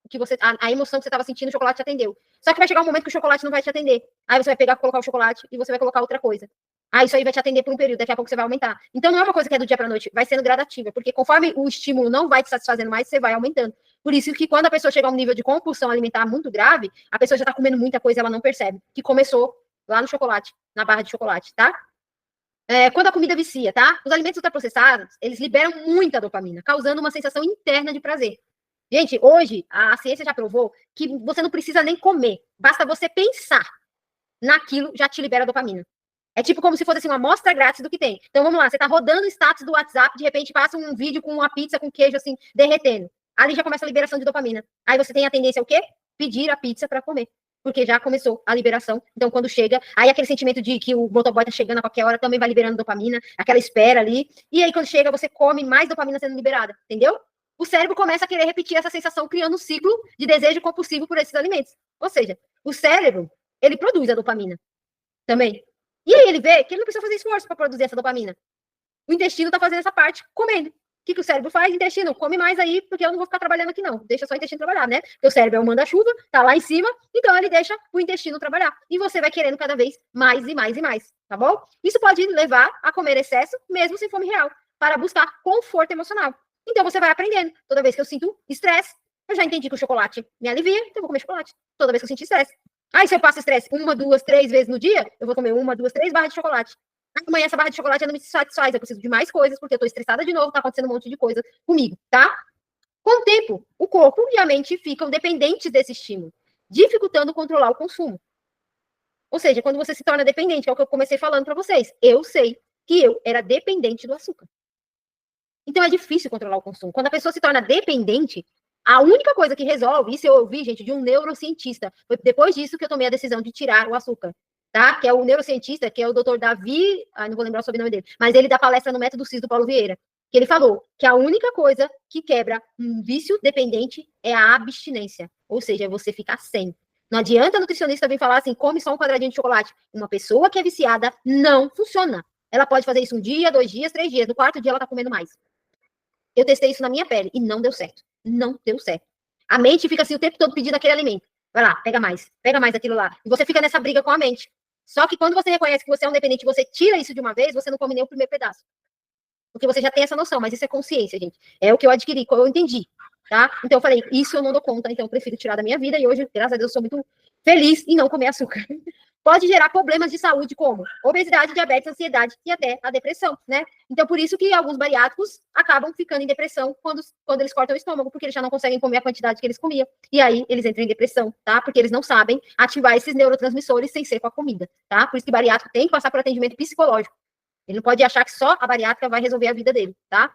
A: Que você, a emoção que você estava sentindo, o chocolate te atendeu. Só que vai chegar um momento que o chocolate não vai te atender. Aí você vai pegar, colocar o chocolate e você vai colocar outra coisa. Isso aí vai te atender por um período, daqui a pouco você vai aumentar. Então não é uma coisa que é do dia para a noite, vai sendo gradativa, porque conforme o estímulo não vai te satisfazendo mais, você vai aumentando. Por isso que quando a pessoa chega a um nível de compulsão alimentar muito grave, a pessoa já está comendo muita coisa, ela não percebe, que começou lá no chocolate, na barra de chocolate, tá? Quando a comida vicia, tá? Os alimentos ultraprocessados, eles liberam muita dopamina, causando uma sensação interna de prazer. Gente, hoje a ciência já provou que você não precisa nem comer, basta você pensar naquilo, já te libera dopamina. É tipo como se fosse assim, uma amostra grátis do que tem. Então vamos lá, você tá rodando o status do WhatsApp, de repente passa um vídeo com uma pizza com queijo assim, derretendo. Ali já começa a liberação de dopamina. Aí você tem a tendência ao quê? Pedir a pizza para comer. Porque já começou a liberação. Então, quando chega, aí aquele sentimento de que o motoboy tá chegando a qualquer hora também vai liberando dopamina, aquela espera ali. E aí, quando chega, você come mais dopamina sendo liberada, entendeu? O cérebro começa a querer repetir essa sensação, criando um ciclo de desejo compulsivo por esses alimentos. Ou seja, o cérebro, ele produz a dopamina também. E aí ele vê que ele não precisa fazer esforço para produzir essa dopamina. O intestino está fazendo essa parte, comendo. O que o cérebro faz? Intestino, come mais aí, porque eu não vou ficar trabalhando aqui, não. Deixa só o intestino trabalhar, né? Porque o cérebro é o manda-chuva, tá lá em cima, então ele deixa o intestino trabalhar. E você vai querendo cada vez mais e mais e mais, tá bom? Isso pode levar a comer excesso, mesmo sem fome real, para buscar conforto emocional. Então você vai aprendendo. Toda vez que eu sinto estresse, eu já entendi que o chocolate me alivia, então eu vou comer chocolate. Toda vez que eu sentir estresse. Aí, se eu passo estresse 1, 2, 3 vezes no dia, eu vou comer 1, 2, 3 barras de chocolate. Amanhã essa barra de chocolate não me satisfaz, eu preciso de mais coisas, porque eu tô estressada de novo, tá acontecendo um monte de coisa comigo, tá? Com o tempo, o corpo e a mente ficam dependentes desse estímulo, dificultando controlar o consumo. Ou seja, quando você se torna dependente, é o que eu comecei falando para vocês. Eu sei que eu era dependente do açúcar. Então é difícil controlar o consumo. Quando a pessoa se torna dependente, a única coisa que resolve, isso eu ouvi, gente, de um neurocientista, foi depois disso que eu tomei a decisão de tirar o açúcar, tá? Que é o neurocientista, que é o Dr. Davi, não vou lembrar o sobrenome dele, mas ele dá palestra no Método CIS do Paulo Vieira, que ele falou que a única coisa que quebra um vício dependente é a abstinência, ou seja, é você ficar sem. Não adianta a nutricionista vir falar assim, come só um quadradinho de chocolate. Uma pessoa que é viciada não funciona. Ela pode fazer isso 1 dia, 2 dias, 3 dias. No 4º dia ela tá comendo mais. Eu testei isso na minha pele e não deu certo. Não deu certo. A mente fica assim o tempo todo pedindo aquele alimento. Vai lá, pega mais aquilo lá. E você fica nessa briga com a mente. Só que quando você reconhece que você é um dependente e você tira isso de uma vez, você não come nem o primeiro pedaço. Porque você já tem essa noção, mas isso é consciência, gente. É o que eu adquiri, eu entendi, tá? Então eu falei, isso eu não dou conta, então eu prefiro tirar da minha vida e hoje, graças a Deus, eu sou muito feliz em não comer açúcar. Pode gerar problemas de saúde como obesidade, diabetes, ansiedade e até a depressão, né? Então, por isso que alguns bariátricos acabam ficando em depressão quando eles cortam o estômago, porque eles já não conseguem comer a quantidade que eles comiam. E aí, eles entram em depressão, tá? Porque eles não sabem ativar esses neurotransmissores sem ser com a comida, tá? Por isso que bariátrico tem que passar por atendimento psicológico. Ele não pode achar que só a bariátrica vai resolver a vida dele, tá?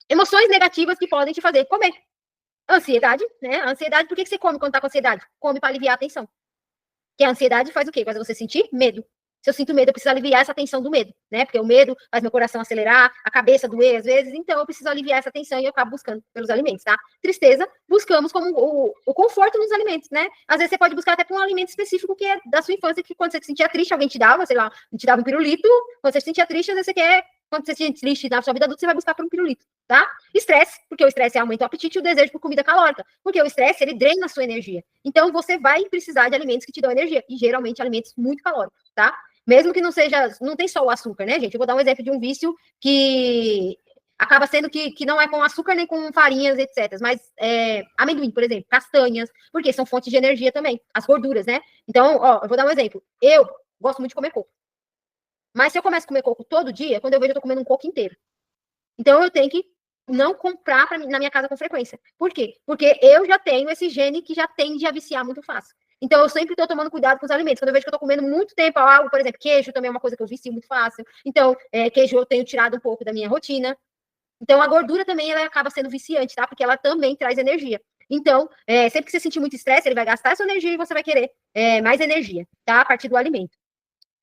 A: Emoções negativas que podem te fazer comer. Ansiedade, né? Ansiedade, por que você come quando tá com ansiedade? Come para aliviar a tensão. Que a ansiedade faz o quê? Faz você sentir medo. Se eu sinto medo, eu preciso aliviar essa tensão do medo, né? Porque o medo faz meu coração acelerar, a cabeça doer às vezes, então eu preciso aliviar essa tensão e eu acabo buscando pelos alimentos, tá? Tristeza, buscamos como o conforto nos alimentos, né? Às vezes você pode buscar até por um alimento específico que é da sua infância, que quando você se sentia triste, alguém te dava, sei lá, te dava um pirulito, quando você se sentia triste, às vezes você quer Quando você se sente triste na sua vida adulta, você vai buscar por um pirulito, tá? Estresse, porque o estresse aumenta o apetite e o desejo por comida calórica, porque o estresse, ele drena a sua energia. Então, você vai precisar de alimentos que te dão energia, e geralmente alimentos muito calóricos, tá? Mesmo que não seja, não tem só o açúcar, né, gente? Eu vou dar um exemplo de um vício que acaba sendo que não é com açúcar nem com farinhas, etc. Mas amendoim, por exemplo, castanhas, porque são fontes de energia também, as gorduras, né? Então, ó, eu vou dar um exemplo. Eu gosto muito de comer coco. Mas se eu começo a comer coco todo dia, quando eu vejo, eu tô comendo um coco inteiro. Então, eu tenho que não comprar na minha casa com frequência. Por quê? Porque eu já tenho esse gene que já tende a viciar muito fácil. Então, eu sempre estou tomando cuidado com os alimentos. Quando eu vejo que eu estou comendo muito tempo algo, por exemplo, queijo também é uma coisa que eu vicio muito fácil. Então, queijo eu tenho tirado um pouco da minha rotina. Então, a gordura também ela acaba sendo viciante, tá? Porque ela também traz energia. Então, sempre que você sentir muito estresse, ele vai gastar essa energia e você vai querer mais energia, tá? A partir do alimento.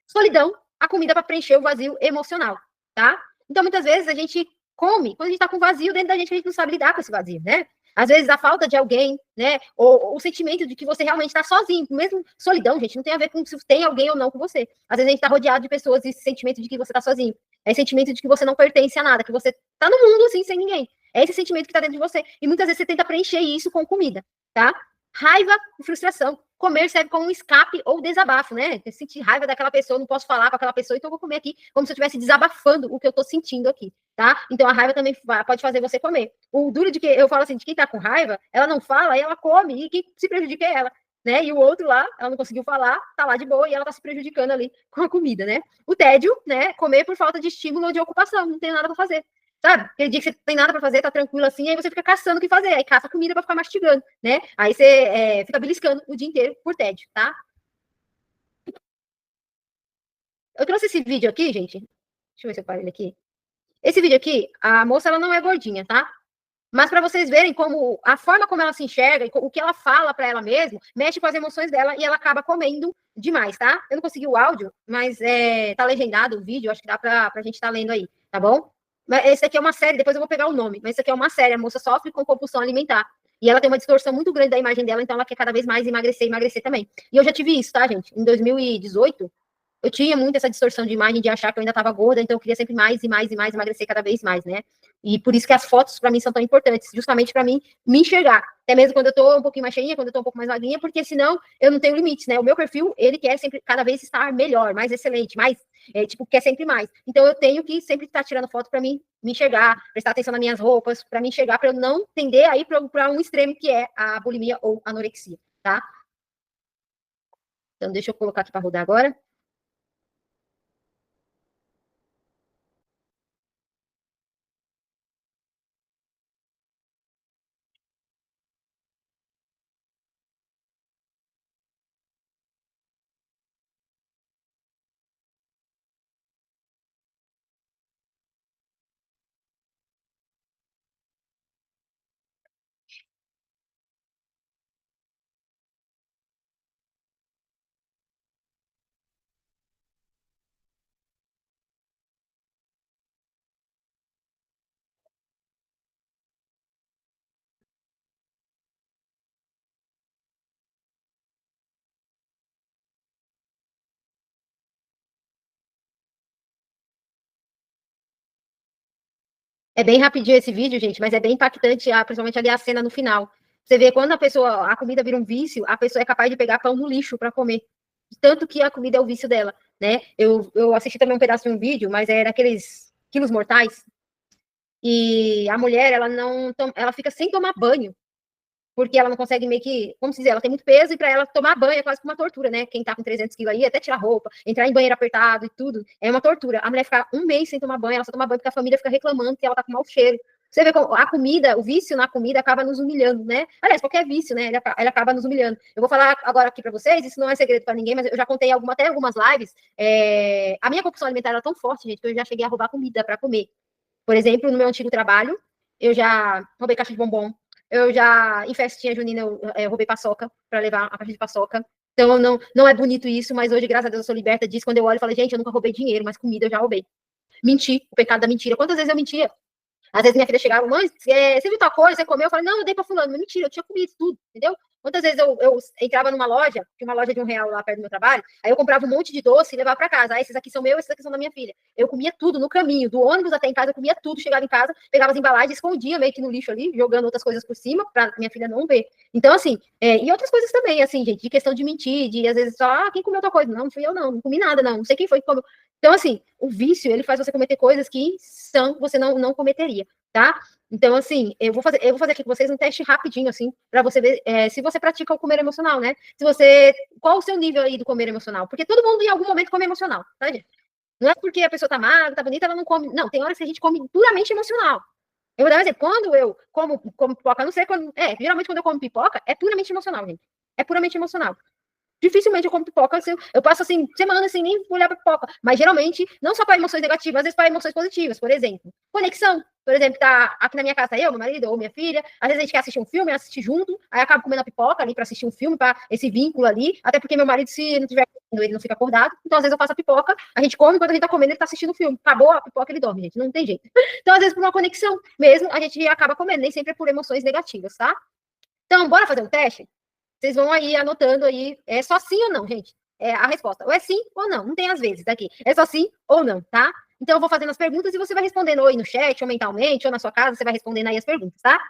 A: Solidão, a comida para preencher o vazio emocional, tá? Então, muitas vezes a gente come quando a gente tá com vazio dentro da gente, a gente não sabe lidar com esse vazio, né? Às vezes a falta de alguém, né? Ou o sentimento de que você realmente está sozinho. Mesmo solidão, gente, não tem a ver com se tem alguém ou não com você. Às vezes a gente está rodeado de pessoas e esse sentimento de que você está sozinho. É esse sentimento de que você não pertence a nada, que você tá no mundo assim, sem ninguém. É esse sentimento que está dentro de você. E muitas vezes você tenta preencher isso com comida, tá? Raiva e frustração. Comer serve como um escape ou desabafo, né? Eu senti raiva daquela pessoa, não posso falar com aquela pessoa, então eu vou comer aqui como se eu estivesse desabafando o que eu estou sentindo aqui, tá? Então a raiva também pode fazer você comer. O duro de que eu falo assim, de quem tá com raiva, ela não fala e ela come, e quem se prejudica é ela, né? E o outro lá, ela não conseguiu falar, tá lá de boa e ela tá se prejudicando ali com a comida, né? O tédio, né? Comer por falta de estímulo ou de ocupação, não tem nada para fazer. Sabe? Aquele dia que você tem nada para fazer, tá tranquilo assim, aí você fica caçando o que fazer, aí caça comida para ficar mastigando, né? Aí você fica beliscando o dia inteiro por tédio, tá? Eu trouxe esse vídeo aqui, gente. Deixa eu ver se eu paro ele aqui. Esse vídeo aqui, a moça ela não é gordinha, tá? Mas para vocês verem como a forma como ela se enxerga e o que ela fala para ela mesma mexe com as emoções dela e ela acaba comendo demais, tá? Eu não consegui o áudio, mas tá legendado o vídeo, acho que dá pra gente estar lendo aí, tá bom? Mas esse aqui é uma série, depois eu vou pegar o nome, mas isso aqui é uma série, a moça sofre com compulsão alimentar. E ela tem uma distorção muito grande da imagem dela, então ela quer cada vez mais emagrecer também. E eu já tive isso, tá, gente? Em 2018, eu tinha muito essa distorção de imagem de achar que eu ainda estava gorda, então eu queria sempre mais e mais e mais emagrecer cada vez mais, né? E por isso que as fotos para mim são tão importantes, justamente para mim me enxergar. Até mesmo quando eu tô um pouquinho mais cheinha, quando eu tô um pouco mais magrinha, porque senão eu não tenho limites, né? O meu perfil, ele quer sempre cada vez estar melhor, mais excelente, mais quer sempre mais. Então eu tenho que sempre estar tirando foto para mim me enxergar, prestar atenção nas minhas roupas, para me enxergar, para eu não tender aí para um extremo que é a bulimia ou anorexia, tá? Então deixa eu colocar aqui para rodar agora. É bem rapidinho esse vídeo, gente, mas é bem impactante, principalmente ali a cena no final. Você vê quando a comida vira um vício, a pessoa é capaz de pegar pão no lixo para comer. Tanto que a comida é o vício dela, né? Eu assisti também um pedaço de um vídeo, mas é daqueles quilos mortais. E a mulher, ela não, ela fica sem tomar banho porque ela não consegue meio que, como se dizer, ela tem muito peso e para ela tomar banho é quase que uma tortura, né? Quem tá com 300 quilos aí, até tirar roupa, entrar em banheiro apertado e tudo, é uma tortura. A mulher ficar um mês sem tomar banho, ela só toma banho porque a família fica reclamando que ela tá com mau cheiro. Você vê como a comida, o vício na comida acaba nos humilhando, né? Aliás, qualquer vício, né? Ele acaba nos humilhando. Eu vou falar agora aqui para vocês, isso não é segredo para ninguém, mas eu já contei até algumas lives. A minha compulsão alimentar era tão forte, gente, que eu já cheguei a roubar comida para comer. Por exemplo, no meu antigo trabalho, eu já roubei caixa de bombom, eu já, em festinha junina, eu roubei paçoca para levar a caixa de paçoca. Então, não é bonito isso, mas hoje, graças a Deus, eu sou liberta disso. Quando eu olho, eu falo, gente, eu nunca roubei dinheiro, mas comida eu já roubei. Menti, o pecado da mentira. Quantas vezes eu mentia? Às vezes minha filha chegava, mãe, você viu tal coisa, você comeu? Eu falei, não, eu dei pra fulano. Mas mentira, eu tinha comido tudo, entendeu? Quantas vezes eu entrava numa loja, tinha uma loja de R$ 1 lá perto do meu trabalho, aí eu comprava um monte de doce e levava para casa. Ah, esses aqui são meus, esses aqui são da minha filha. Eu comia tudo no caminho, do ônibus até em casa, eu comia tudo, chegava em casa, pegava as embalagens, escondia meio que no lixo ali, jogando outras coisas por cima, para minha filha não ver. Então, assim, e outras coisas também, assim, gente, de questão de mentir, de às vezes só, quem comeu tal coisa? Não, não fui eu, não comi nada, não sei quem foi que comeu. Então, assim, o vício, ele faz você cometer coisas que você não cometeria, tá? Então, assim, eu vou fazer aqui com vocês um teste rapidinho, assim, para você ver se você pratica o comer emocional, né? Qual o seu nível aí do comer emocional? Porque todo mundo em algum momento come emocional, tá, gente? Não é porque a pessoa tá magra, tá bonita, ela não come. Não, tem horas que a gente come puramente emocional. Eu vou dar um exemplo. Quando eu como pipoca, não sei quando. Geralmente quando eu como pipoca, é puramente emocional, gente. É puramente emocional. Dificilmente eu como pipoca, assim, eu passo assim, semana sem nem olhar para pipoca, mas geralmente, não só para emoções negativas, às vezes para emoções positivas, por exemplo, conexão, por exemplo, tá aqui na minha casa, eu, meu marido ou minha filha, às vezes a gente quer assistir um filme, assistir junto, aí acaba comendo a pipoca ali para assistir um filme, para esse vínculo ali, até porque meu marido, se não tiver comendo, ele não fica acordado, então às vezes eu faço a pipoca, a gente come, quando a gente tá comendo, ele tá assistindo o filme, acabou a pipoca, ele dorme, gente, não tem jeito. Então, às vezes, por uma conexão mesmo, a gente acaba comendo, nem sempre é por emoções negativas, tá? Então, bora fazer um teste? Vocês vão aí anotando aí, é só sim ou não, gente. É a resposta. Ou é sim ou não. Não tem às vezes aqui. É só sim ou não, tá? Então eu vou fazendo as perguntas e você vai respondendo ou aí no chat, ou mentalmente, ou na sua casa, você vai respondendo aí as perguntas, tá?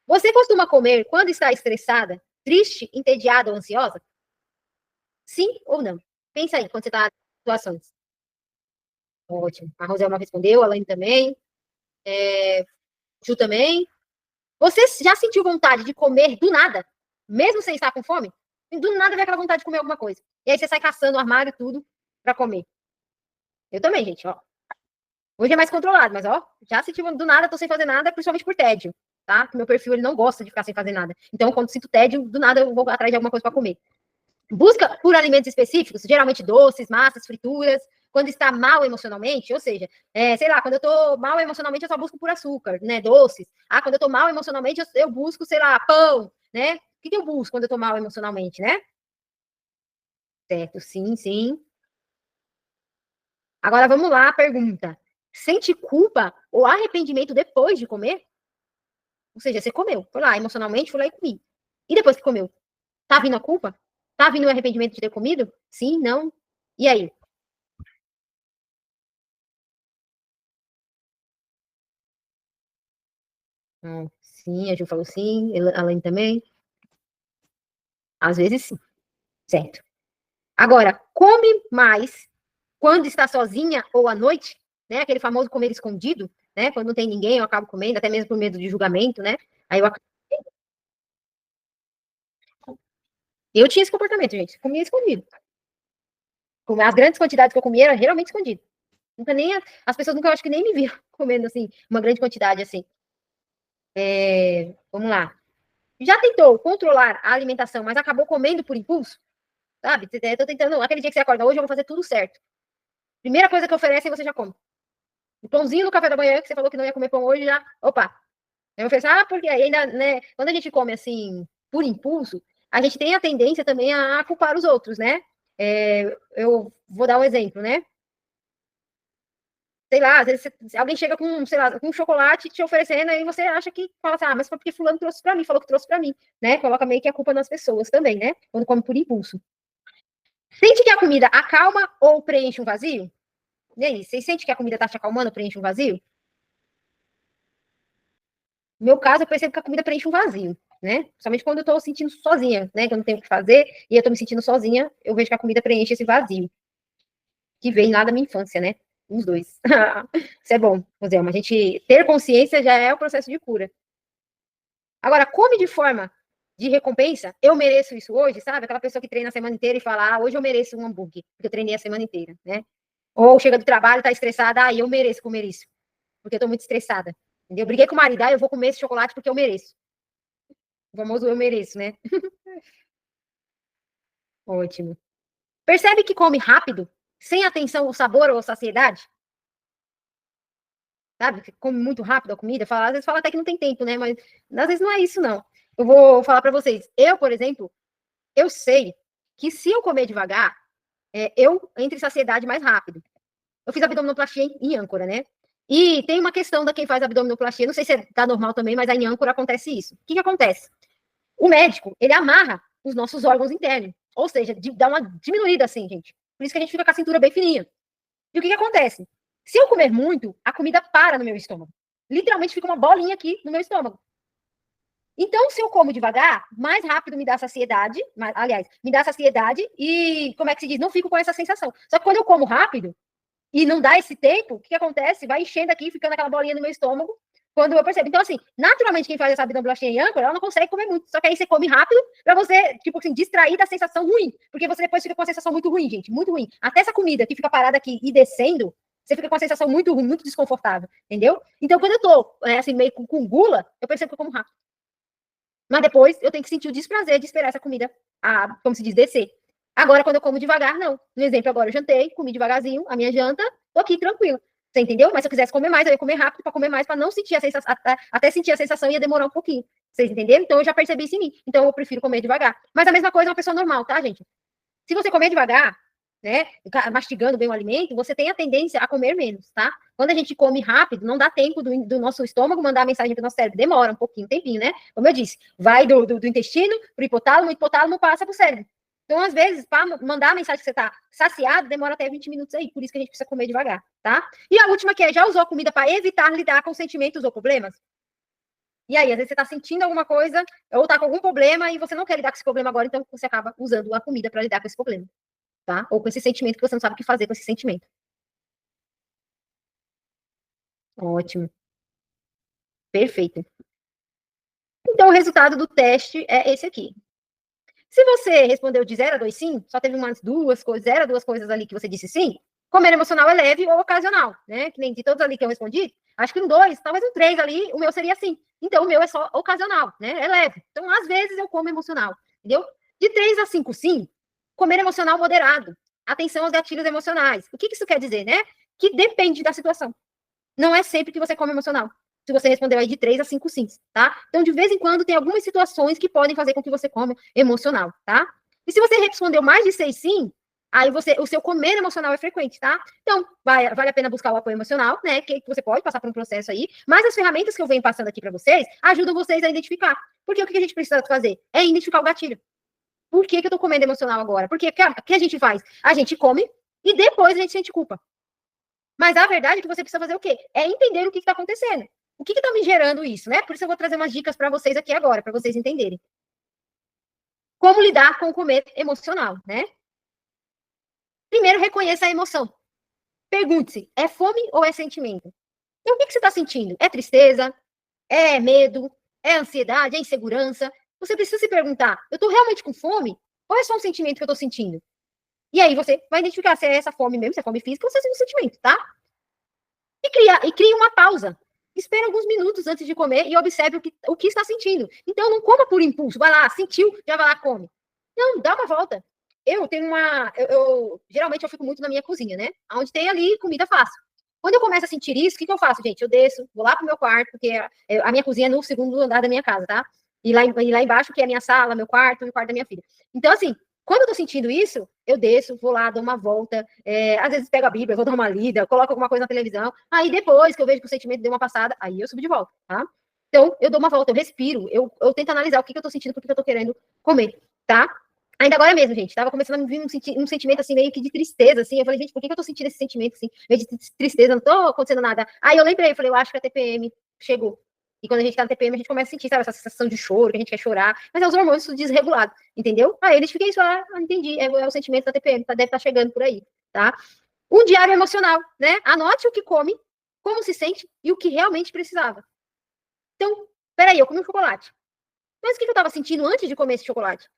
A: Você costuma comer quando está estressada, triste, entediada ou ansiosa? Sim ou não? Pensa aí, quando você está em situações. Ótimo. A Roselma respondeu, a Laine também, Ju também. Você já sentiu vontade de comer do nada, mesmo sem estar com fome? Do nada vem aquela vontade de comer alguma coisa. E aí você sai caçando o armário e tudo para comer. Eu também, gente, ó. Hoje é mais controlado, mas ó, já senti do nada, tô sem fazer nada, principalmente por tédio, tá? Porque meu perfil ele não gosta de ficar sem fazer nada. Então, quando sinto tédio, do nada eu vou atrás de alguma coisa para comer. Busca por alimentos específicos, geralmente doces, massas, frituras, quando está mal emocionalmente, ou seja, sei lá, quando eu tô mal emocionalmente, eu só busco por açúcar, né, doces. Ah, quando eu tô mal emocionalmente, eu busco, sei lá, pão, né? O que eu busco quando eu tô mal emocionalmente, né? Certo, sim, sim. Agora vamos lá, pergunta. Sente culpa ou arrependimento depois de comer? Ou seja, você comeu, foi lá, emocionalmente, foi lá e comi. E depois que comeu? Tá vindo a culpa? Tá vindo o arrependimento de ter comido? Sim, não? E aí? Sim, a Ju falou sim, a Laine também. Às vezes sim, certo. Agora, come mais quando está sozinha ou à noite, né? Aquele famoso comer escondido, né? Quando não tem ninguém, eu acabo comendo, até mesmo por medo de julgamento, né? Aí eu tinha esse comportamento, gente. Comia escondido. As grandes quantidades que eu comia era geralmente escondido. Nunca nem as pessoas nunca, eu acho que nem me viam comendo assim, uma grande quantidade assim. Vamos lá. Já tentou controlar a alimentação, mas acabou comendo por impulso? Sabe? Eu tô tentando, aquele dia que você acorda, hoje eu vou fazer tudo certo. Primeira coisa que oferecem, você já come. O pãozinho no café da manhã, que você falou que não ia comer pão hoje, já, opa. Eu ofereço, porque ainda, né, quando a gente come assim, por impulso, a gente tem a tendência também a culpar os outros, né? Eu vou dar um exemplo, né? Sei lá, às vezes alguém chega com, sei lá, com um chocolate te oferecendo, aí você acha que fala assim, mas foi porque fulano trouxe para mim, falou que trouxe para mim, né? Coloca meio que a culpa nas pessoas também, né? Quando come por impulso. Sente que a comida acalma ou preenche um vazio? E aí, você sente que a comida tá te acalmando, preenche um vazio? No meu caso, eu percebo que a comida preenche um vazio, né? Principalmente quando eu tô sentindo sozinha, né? Que eu não tenho o que fazer e eu tô me sentindo sozinha, eu vejo que a comida preenche esse vazio, que vem lá da minha infância, né? Os dois. Isso é bom, Roselma. A gente ter consciência já é o processo de cura. Agora, come de forma de recompensa, eu mereço isso hoje, sabe? Aquela pessoa que treina a semana inteira e fala, hoje eu mereço um hambúrguer, porque eu treinei a semana inteira, né? Ou chega do trabalho, tá estressada, eu mereço comer isso, porque eu tô muito estressada. Entendeu? Eu briguei com o marido, eu vou comer esse chocolate porque eu mereço. O famoso eu mereço, né? Ótimo. Percebe que come rápido, sem atenção ao sabor ou à saciedade? Sabe? Que come muito rápido a comida, às vezes fala até que não tem tempo, né? Mas às vezes não é isso, não. Eu vou falar para vocês. Eu, por exemplo, eu sei que se eu comer devagar, eu entro em saciedade mais rápido. Eu fiz abdominoplastia em âncora, né? E tem uma questão da quem faz abdominoplastia, não sei se tá normal também, mas aí em âncora acontece isso. O que acontece? O médico, ele amarra os nossos órgãos internos. Ou seja, dá uma diminuída assim, gente. Por isso que a gente fica com a cintura bem fininha. E o que acontece? Se eu comer muito, a comida para no meu estômago. Literalmente fica uma bolinha aqui no meu estômago. Então, se eu como devagar, mais rápido me dá saciedade, aliás, me dá saciedade e, como é que se diz? Não fico com essa sensação. Só que quando eu como rápido e não dá esse tempo, o que acontece? Vai enchendo aqui, ficando aquela bolinha no meu estômago, quando eu percebo. Então, assim, naturalmente, quem faz essa abdominoplastia em âncora, ela não consegue comer muito. Só que aí você come rápido pra você, tipo assim, distrair da sensação ruim. Porque você depois fica com uma sensação muito ruim, gente, muito ruim. Até essa comida que fica parada aqui e descendo, você fica com uma sensação muito ruim, muito desconfortável, entendeu? Então, quando eu tô, assim, meio com gula, eu percebo que eu como rápido. Mas depois eu tenho que sentir o desprazer de esperar essa comida, como se diz, descer. Agora, quando eu como devagar, não. No exemplo, agora eu jantei, comi devagarzinho a minha janta, tô aqui tranquilo. Você entendeu? Mas se eu quisesse comer mais, eu ia comer rápido para comer mais, para não sentir a sensação, até sentir a sensação ia demorar um pouquinho. Vocês entenderam? Então eu já percebi isso em mim. Então eu prefiro comer devagar. Mas a mesma coisa é uma pessoa normal, tá, gente? Se você comer devagar, né, mastigando bem o alimento, você tem a tendência a comer menos, tá? Quando a gente come rápido, não dá tempo do nosso estômago mandar a mensagem para o nosso cérebro. Demora um pouquinho, um tempinho, né? Como eu disse, vai do intestino para o hipotálamo passa para o cérebro. Então, às vezes, para mandar a mensagem que você está saciado, demora até 20 minutos aí. Por isso que a gente precisa comer devagar, tá? E a última que é, já usou a comida para evitar lidar com sentimentos ou problemas? E aí, às vezes você está sentindo alguma coisa, ou está com algum problema, e você não quer lidar com esse problema agora, então você acaba usando a comida para lidar com esse problema. Tá? Ou com esse sentimento que você não sabe o que fazer com esse sentimento. Ótimo. Perfeito. Então, o resultado do teste é esse aqui. Se você respondeu de 0 a 2 sim, só teve umas duas coisas, 0 a 2 coisas ali que você disse sim, comer emocional é leve ou ocasional, né? Que nem de todos ali que eu respondi, acho que um 2, talvez um 3 ali, o meu seria sim. Então, o meu é só ocasional, né? É leve. Então, às vezes eu como emocional, entendeu? De 3 a 5 sim, comer emocional moderado. Atenção aos gatilhos emocionais. O que isso quer dizer, né? Que depende da situação. Não é sempre que você come emocional. Se você respondeu aí de 3 a 5 sims, tá? Então, de vez em quando, tem algumas situações que podem fazer com que você come emocional, tá? E se você respondeu mais de 6 sim, aí o seu comer emocional é frequente, tá? Então, vale a pena buscar o apoio emocional, né? Que você pode passar por um processo aí, mas as ferramentas que eu venho passando aqui para vocês ajudam vocês a identificar. Porque o que a gente precisa fazer? É identificar o gatilho. Por que eu tô comendo emocional agora? Porque o que a gente faz? A gente come e depois a gente sente culpa. Mas a verdade é que você precisa fazer o quê? É entender o que está acontecendo. O que está me gerando isso, né? Por isso eu vou trazer umas dicas para vocês aqui agora, para vocês entenderem. Como lidar com o comer emocional, né? Primeiro, reconheça a emoção. Pergunte-se, é fome ou é sentimento? Então, o que você está sentindo? É tristeza? É medo? É ansiedade? É insegurança? Você precisa se perguntar, eu estou realmente com fome? Ou é só um sentimento que eu estou sentindo? E aí você vai identificar se é essa fome mesmo, se é fome física ou se é um sentimento, tá? E cria uma pausa. Espere alguns minutos antes de comer e observe o que está sentindo. Então, não coma por impulso. Vai lá, sentiu, já vai lá, come. Não, dá uma volta. Eu tenho uma... geralmente, eu fico muito na minha cozinha, né? Onde tem ali comida fácil. Quando eu começo a sentir isso, o que eu faço, gente? Eu desço, vou lá pro meu quarto, porque a minha cozinha é no segundo andar da minha casa, tá? E lá embaixo, que é a minha sala, meu quarto e o quarto da minha filha. Então, assim, quando eu tô sentindo isso, eu desço, vou lá, dou uma volta, às vezes pego a Bíblia, vou dar uma lida, coloco alguma coisa na televisão, aí depois que eu vejo que o sentimento deu uma passada, aí eu subo de volta, tá? Então, eu dou uma volta, eu respiro, eu tento analisar o que eu tô sentindo, por que eu tô querendo comer, tá? Ainda agora mesmo, gente, tava começando a me vir um sentimento, assim, meio que de tristeza, assim, eu falei, gente, por que eu tô sentindo esse sentimento, assim, meio de tristeza, não tô acontecendo nada. Aí eu lembrei, eu falei, eu acho que a TPM chegou. E quando a gente tá na TPM, a gente começa a sentir, sabe, essa sensação de choro, que a gente quer chorar, mas é os hormônios desregulados, entendeu? Aí eu identifiquei isso, entendi, é o sentimento da TPM, deve estar chegando por aí, tá? Um diário emocional, né? Anote o que come, como se sente e o que realmente precisava. Então, peraí, eu comi um chocolate. Mas o que eu tava sentindo antes de comer esse chocolate?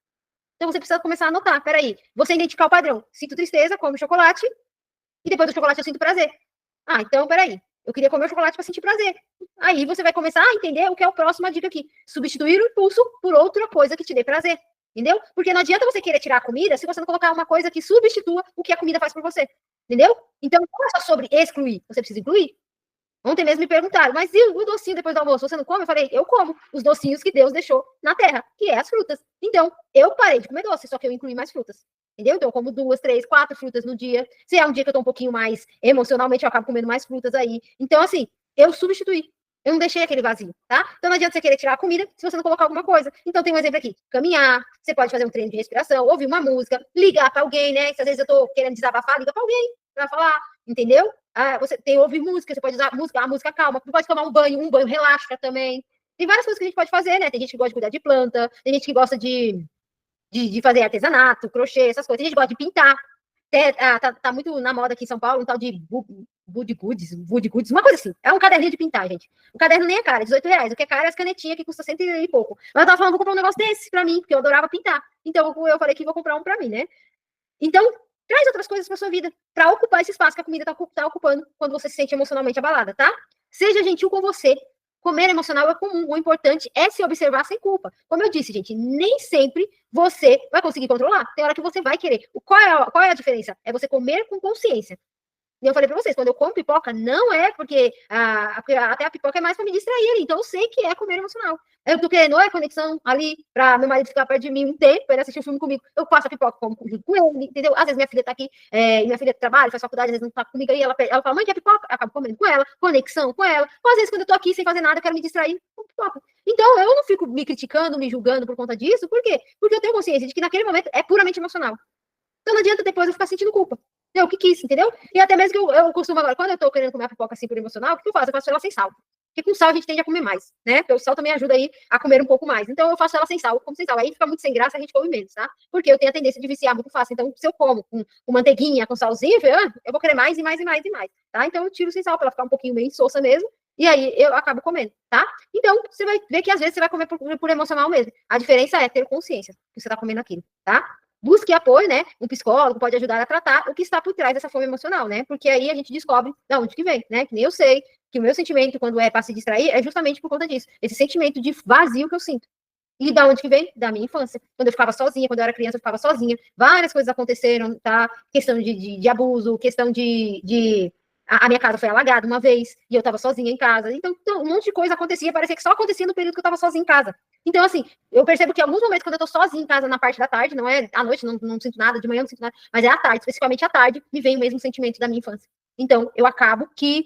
A: Então você precisa começar a anotar, peraí, você identificar o padrão. Sinto tristeza, como chocolate, e depois do chocolate eu sinto prazer. Ah, então, peraí, eu queria comer o chocolate para sentir prazer. Aí você vai começar a entender o que é a próxima dica aqui. Substituir o impulso por outra coisa que te dê prazer. Entendeu? Porque não adianta você querer tirar a comida se você não colocar uma coisa que substitua o que a comida faz por você. Entendeu? Então, não é só sobre excluir, você precisa incluir. Ontem mesmo me perguntaram, mas e o docinho depois do almoço? Você não come? Eu falei, eu como os docinhos que Deus deixou na terra, que é as frutas. Então, eu parei de comer doce, só que eu incluí mais frutas. Entendeu? Então, eu como 2, 3, 4 frutas no dia. Se é um dia que eu tô um pouquinho mais emocionalmente, eu acabo comendo mais frutas aí. Então, assim, eu substituí. Eu não deixei aquele vazio, tá? Então não adianta você querer tirar a comida se você não colocar alguma coisa. Então tem um exemplo aqui: caminhar, você pode fazer um treino de respiração, ouvir uma música, ligar para alguém, né? Se às vezes eu tô querendo desabafar, liga para alguém para falar, entendeu? Você tem ouvir música, você pode usar música, a música calma, você pode tomar um banho relaxa também. Tem várias coisas que a gente pode fazer, né? Tem gente que gosta de cuidar de planta, tem gente que gosta de fazer artesanato, crochê, essas coisas. Tem gente que gosta de pintar. Tá muito na moda aqui em São Paulo, um tal de Wood Goods, uma coisa assim. É um caderninho de pintar, gente. O caderno nem é caro, é R$18. O que é caro é as canetinhas, que custa 100 e pouco. Mas eu tava falando, vou comprar um negócio desse pra mim, porque eu adorava pintar. Então eu falei que vou comprar um pra mim, né? Então, traz outras coisas pra sua vida, pra ocupar esse espaço que a comida tá ocupando quando você se sente emocionalmente abalada, tá? Seja gentil com você. Comer emocional é comum. O importante é se observar sem culpa. Como eu disse, gente, nem sempre você vai conseguir controlar. Tem hora que você vai querer. Qual é a diferença? É você comer com consciência. E eu falei pra vocês, quando eu como pipoca, não é porque até a pipoca é mais pra me distrair ali. Então eu sei que é comer emocional. Eu tô querendo a conexão ali pra meu marido ficar perto de mim um tempo, ele assistir um filme comigo. Eu faço a pipoca como junto com ele, entendeu? Às vezes minha filha tá aqui, minha filha trabalha, faz faculdade, às vezes não tá comigo aí, ela fala, mãe, quer pipoca? Eu acabo comendo com ela, conexão com ela. Ou às vezes quando eu tô aqui sem fazer nada, eu quero me distrair com pipoca. Então eu não fico me criticando, me julgando por conta disso. Por quê? Porque eu tenho consciência de que naquele momento é puramente emocional. Então não adianta depois eu ficar sentindo culpa. Eu que quis, entendeu? E até mesmo que eu costumo agora, quando eu tô querendo comer a pipoca assim por emocional, o que eu faço? Eu faço ela sem sal. Porque com sal a gente tende a comer mais, né? Porque o sal também ajuda aí a comer um pouco mais. Então eu faço ela sem sal, eu como sem sal. Aí fica muito sem graça, a gente come menos, tá? Porque eu tenho a tendência de viciar muito fácil. Então, se eu como com manteiguinha, com salzinho, eu vou querer mais e mais e mais e mais, tá? Então eu tiro sem sal pra ela ficar um pouquinho meio insossa mesmo. E aí eu acabo comendo, tá? Então, você vai ver que às vezes você vai comer por emocional mesmo. A diferença é ter consciência que você tá comendo aquilo, tá? Busque apoio, né? Um psicólogo pode ajudar a tratar o que está por trás dessa fome emocional, né? Porque aí a gente descobre de onde que vem, né? Que nem eu sei que o meu sentimento, quando é para se distrair, é justamente por conta disso. Esse sentimento de vazio que eu sinto. E da onde que vem? Da minha infância. Quando eu ficava sozinha, quando eu era criança, eu ficava sozinha. Várias coisas aconteceram, tá? Questão de abuso, questão de a minha casa foi alagada uma vez e eu estava sozinha em casa. Então, um monte de coisa acontecia, parecia que só acontecia no período que eu estava sozinha em casa. Então, assim, eu percebo que em alguns momentos, quando eu estou sozinha em casa na parte da tarde, não é à noite, não sinto nada, de manhã não sinto nada, mas é à tarde, especificamente à tarde, me vem o mesmo sentimento da minha infância. Então, eu acabo que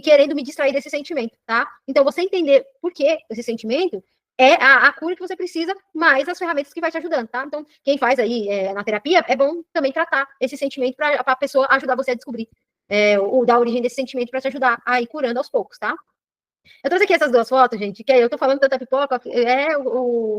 A: querendo me distrair desse sentimento, tá? Então, você entender por que esse sentimento é a cura que você precisa, mais as ferramentas que vai te ajudando, tá? Então, quem faz aí na terapia, é bom também tratar esse sentimento para a pessoa ajudar você a descobrir ou dar origem desse sentimento para te ajudar a ir curando aos poucos, tá? Eu trouxe aqui essas duas fotos, gente, que eu tô falando tanta pipoca,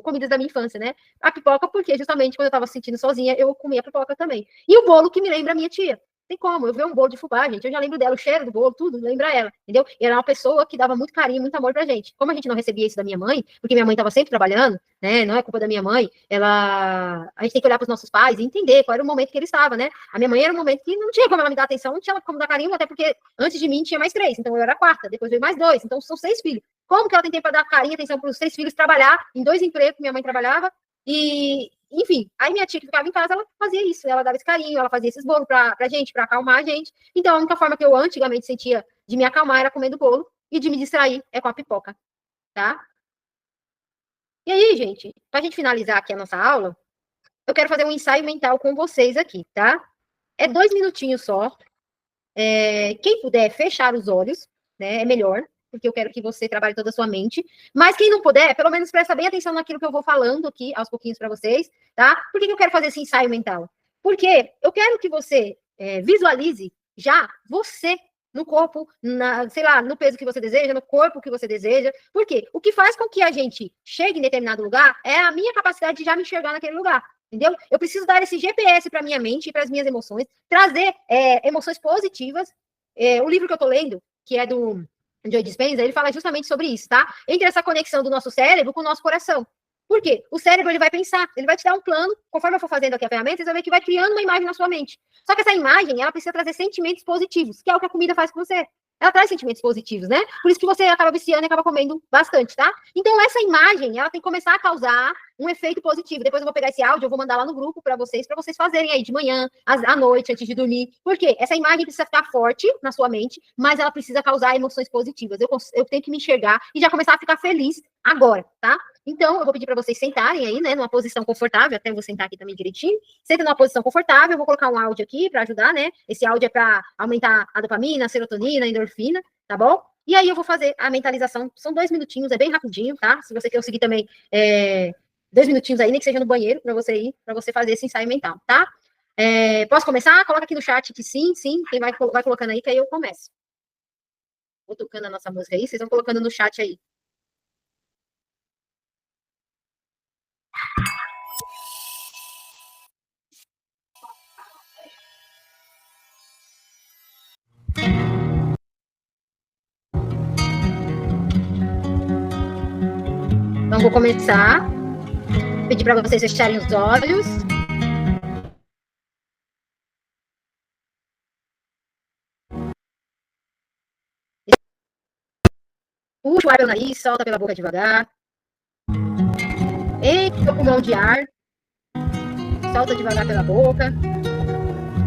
A: comidas da minha infância, né? A pipoca, porque justamente quando eu tava se sentindo sozinha, eu comia pipoca também. E o bolo que me lembra a minha tia. Tem como, eu ver um bolo de fubá, gente, eu já lembro dela, o cheiro do bolo, tudo, lembra ela, entendeu? E era uma pessoa que dava muito carinho, muito amor pra gente. Como a gente não recebia isso da minha mãe, porque minha mãe tava sempre trabalhando, né? Não é culpa da minha mãe, a gente tem que olhar pros nossos pais e entender qual era o momento que ele estava, né? A minha mãe era um momento que não tinha como ela me dar atenção, não tinha como dar carinho, até porque antes de mim tinha mais 3, então eu era a quarta, depois veio mais 2, então são 6 filhos. Como que ela tem tempo para dar carinho, atenção para os 6 filhos, trabalhar em 2 empregos que minha mãe trabalhava? E, enfim, aí minha tia que ficava em casa, ela fazia isso, ela dava esse carinho, ela fazia esses bolos pra gente, pra acalmar a gente. Então, a única forma que eu antigamente sentia de me acalmar era comendo bolo e de me distrair é com a pipoca, tá? E aí, gente, pra gente finalizar aqui a nossa aula, eu quero fazer um ensaio mental com vocês aqui, tá? É 2 minutinhos só. Quem puder fechar os olhos, né, é melhor, porque eu quero que você trabalhe toda a sua mente. Mas quem não puder, pelo menos presta bem atenção naquilo que eu vou falando aqui, aos pouquinhos para vocês, tá? Por que eu quero fazer esse ensaio mental? Porque eu quero que você visualize já você no corpo, sei lá, no peso que você deseja, no corpo que você deseja. Por quê? O que faz com que a gente chegue em determinado lugar é a minha capacidade de já me enxergar naquele lugar. Entendeu? Eu preciso dar esse GPS para minha mente e para as minhas emoções, trazer emoções positivas. O livro que eu estou lendo, que é do Joe Dispenza, ele fala justamente sobre isso, tá? Entre essa conexão do nosso cérebro com o nosso coração. Por quê? O cérebro ele vai pensar, ele vai te dar um plano, conforme eu for fazendo aqui a ferramenta, você vai ver que vai criando uma imagem na sua mente. Só que essa imagem, ela precisa trazer sentimentos positivos, que é o que a comida faz com você. Ela traz sentimentos positivos, né? Por isso que você acaba viciando e acaba comendo bastante, tá? Então, essa imagem, ela tem que começar a causar um efeito positivo. Depois eu vou pegar esse áudio, eu vou mandar lá no grupo para vocês fazerem aí de manhã, à noite, antes de dormir. Por quê? Essa imagem precisa ficar forte na sua mente, mas ela precisa causar emoções positivas. Eu tenho que me enxergar e já começar a ficar feliz agora, tá? Então, eu vou pedir para vocês sentarem aí, né, numa posição confortável, até eu vou sentar aqui também direitinho. Senta numa posição confortável, eu vou colocar um áudio aqui para ajudar, né? Esse áudio é para aumentar a dopamina, a serotonina, a endorfina, tá bom? E aí eu vou fazer a mentalização. São 2 minutinhos, é bem rapidinho, tá? Se você conseguir também 2 minutinhos aí, nem que seja no banheiro, para você ir, para você fazer esse ensaio mental, tá? Posso começar? Coloca aqui no chat que sim, sim. Quem vai colocando aí, que aí eu começo. Vou tocando a nossa música aí, vocês vão colocando no chat aí. Então, vou começar. Pedir para vocês fecharem os olhos. Puxa o ar pelo nariz, solta pela boca devagar. Enche o pulmão de ar. Solta devagar pela boca.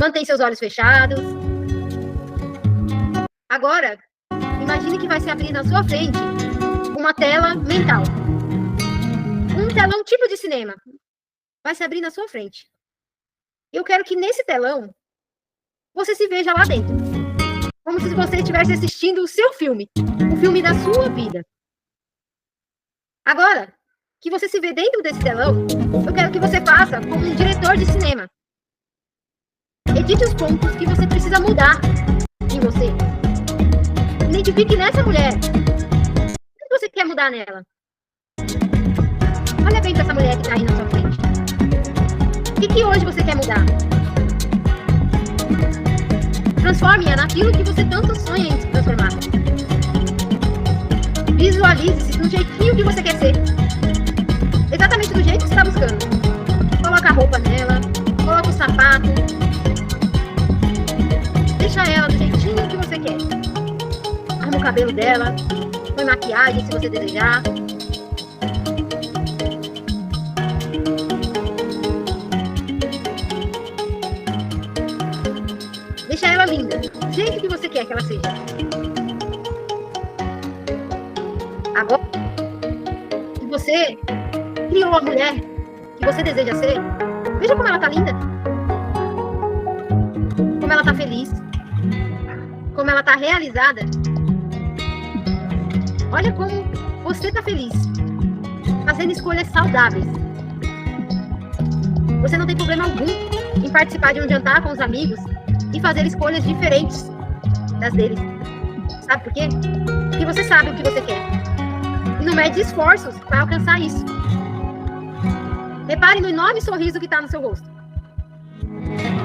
A: Mantém seus olhos fechados. Agora, imagine que vai se abrir na sua frente uma tela mental. Um telão tipo de cinema. Vai se abrir na sua frente. Eu quero que nesse telão você se veja lá dentro. Como se você estivesse assistindo o seu filme. O filme da sua vida. Agora, que você se vê dentro desse telão, eu quero que você faça como um diretor de cinema. Edite os pontos que você precisa mudar em você. Identifique nessa mulher. O que você quer mudar nela? Olha bem para essa mulher que está aí na sua frente. O que hoje você quer mudar? Transforme-a naquilo que você tanto sonha em se transformar. Visualize-se do jeitinho que você quer ser. Exatamente do jeito que você está buscando. Coloca a roupa nela, coloca o sapato. Deixa ela do jeitinho que você quer. Arruma o cabelo dela, põe maquiagem se você desejar. Deixa ela linda, do jeito que você quer que ela seja. Agora que você criou a mulher que você deseja ser, veja como ela tá linda. Como ela tá feliz. Como ela tá realizada. Olha como você tá feliz. Fazendo escolhas saudáveis. Você não tem problema algum em participar de um jantar com os amigos e fazer escolhas diferentes das deles. Sabe por quê? Porque você sabe o que você quer. E não mede esforços para alcançar isso. Repare no enorme sorriso que está no seu rosto.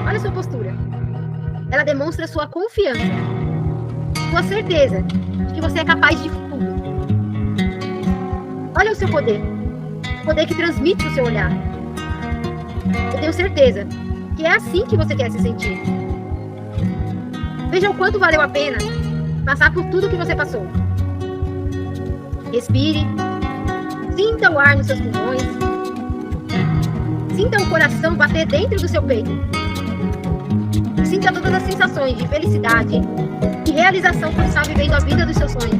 A: Olha a sua postura. Ela demonstra sua confiança. Sua certeza de que você é capaz de tudo. Olha o seu poder. O poder que transmite o seu olhar. Eu tenho certeza que é assim que você quer se sentir. Veja o quanto valeu a pena passar por tudo que você passou. Respire. Sinta o ar nos seus pulmões. Sinta o coração bater dentro do seu peito. Sinta todas as sensações de felicidade e realização por estar vivendo a vida dos seus sonhos.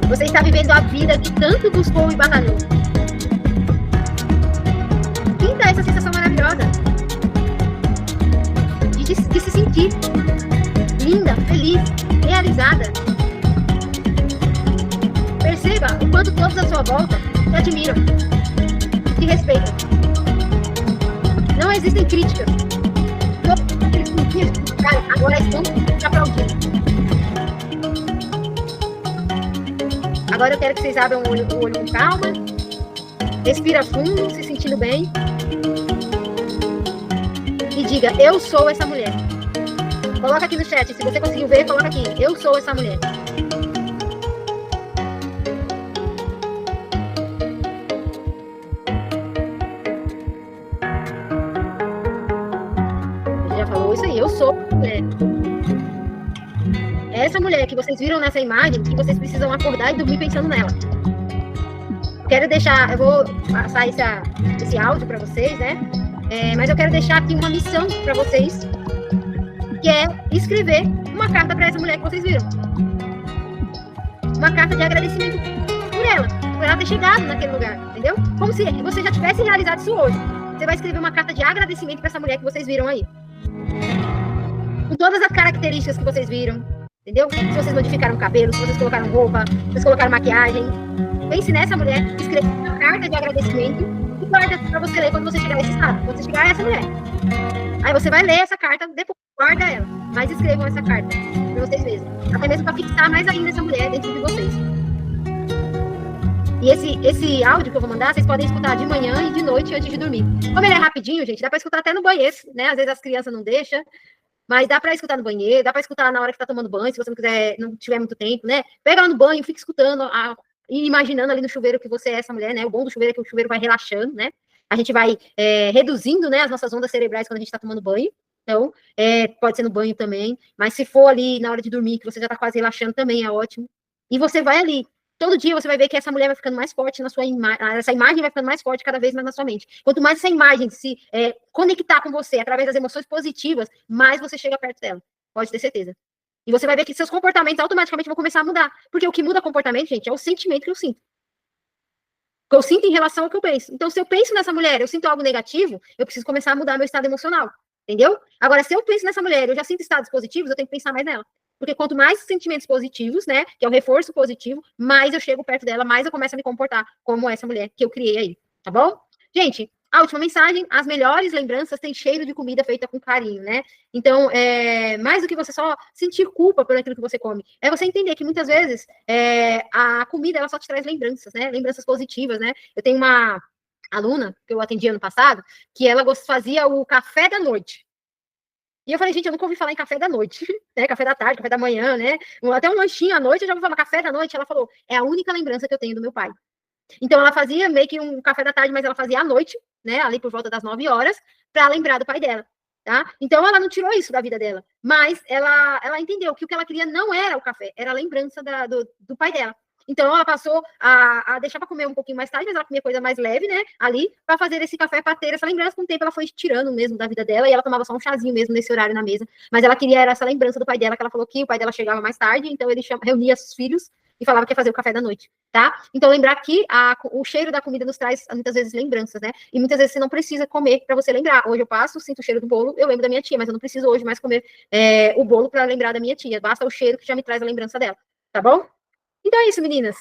A: Você está vivendo a vida que tanto buscou e batalhou. Sinta essa sensação maravilhosa de se sentir linda, feliz, realizada. Perceba o quanto todos à sua volta te admiram, te respeitam. Não existem críticas. Todos aqueles que agora estão te aplaudindo. Agora eu quero que vocês abram o olho com calma. Respira fundo, se sentindo bem. E diga, eu sou essa mulher. Coloca aqui no chat, se você conseguiu ver, coloca aqui. Eu sou essa mulher. Você já falou isso aí, eu sou essa mulher. É essa mulher que vocês viram nessa imagem, que vocês precisam acordar e dormir pensando nela. Quero deixar, eu vou passar esse áudio para vocês, né? Mas eu quero deixar aqui uma missão para vocês, que é escrever uma carta para essa mulher que vocês viram. Uma carta de agradecimento por ela ter chegado naquele lugar, entendeu? Como se você já tivesse realizado isso hoje. Você vai escrever uma carta de agradecimento para essa mulher que vocês viram aí. Com todas as características que vocês viram, entendeu? Se vocês modificaram o cabelo, se vocês colocaram roupa, se vocês colocaram maquiagem, pense nessa mulher, escreva uma carta de agradecimento e guarda para você ler quando você chegar nesse estado, quando você chegar a essa mulher. Aí você vai ler essa carta, depois guarda ela, mas escrevam essa carta para vocês mesmos, até mesmo para fixar mais ainda essa mulher dentro de vocês. E esse áudio que eu vou mandar, vocês podem escutar de manhã e de noite antes de dormir. Como ele é rapidinho, gente, dá para escutar até no banheiro, né? Às vezes as crianças não deixam, mas dá para escutar no banheiro, dá para escutar na hora que tá tomando banho, se você não quiser, não tiver muito tempo, né? Pega lá no banho, fica escutando e imaginando ali no chuveiro que você é essa mulher, né? O bom do chuveiro é que o chuveiro vai relaxando, né? A gente vai reduzindo, né, as nossas ondas cerebrais quando a gente está tomando banho. Então, pode ser no banho também, mas se for ali na hora de dormir, que você já está quase relaxando, também é ótimo. E você vai ali. Todo dia você vai ver que essa mulher vai ficando mais forte na sua imagem, essa imagem vai ficando mais forte cada vez mais na sua mente. Quanto mais essa imagem se conectar com você através das emoções positivas, mais você chega perto dela. Pode ter certeza. E você vai ver que seus comportamentos automaticamente vão começar a mudar. Porque o que muda comportamento, gente, é o sentimento que eu sinto. Que eu sinto em relação ao que eu penso. Então, se eu penso nessa mulher, eu sinto algo negativo, eu preciso começar a mudar meu estado emocional. Entendeu? Agora, se eu penso nessa mulher, eu já sinto estados positivos, eu tenho que pensar mais nela. Porque quanto mais sentimentos positivos, né, que é o reforço positivo, mais eu chego perto dela, mais eu começo a me comportar como essa mulher que eu criei aí, tá bom? Gente, a última mensagem, as melhores lembranças têm cheiro de comida feita com carinho, né? Então, mais do que você só sentir culpa por aquilo que você come, é você entender que muitas vezes a comida, ela só te traz lembranças, né? Lembranças positivas, né? Eu tenho uma aluna que eu atendi ano passado, que ela fazia o café da noite. E eu falei, gente, eu nunca ouvi falar em café da noite, né? Café da tarde, café da manhã, né? Até um lanchinho à noite, eu já ouvi falar café da noite. Ela falou, é a única lembrança que eu tenho do meu pai. Então, ela fazia meio que um café da tarde, mas ela fazia à noite, né? Ali por volta das 9 horas, para lembrar do pai dela, tá? Então, ela não tirou isso da vida dela, mas ela entendeu que o que ela queria não era o café, era a lembrança do pai dela. Então, ela passou a deixar para comer um pouquinho mais tarde, mas ela comia coisa mais leve, né? Ali, para fazer esse café, para ter essa lembrança. Com o tempo, ela foi tirando mesmo da vida dela e ela tomava só um chazinho mesmo nesse horário na mesa. Mas ela queria essa lembrança do pai dela, que ela falou que o pai dela chegava mais tarde, então ele reunia os filhos e falava que ia fazer o café da noite, tá? Então, lembrar que o cheiro da comida nos traz, muitas vezes, lembranças, né? E muitas vezes você não precisa comer para você lembrar. Hoje eu passo, sinto o cheiro do bolo, eu lembro da minha tia, mas eu não preciso hoje mais comer o bolo para lembrar da minha tia. Basta o cheiro que já me traz a lembrança dela, tá bom? Então é isso, meninas.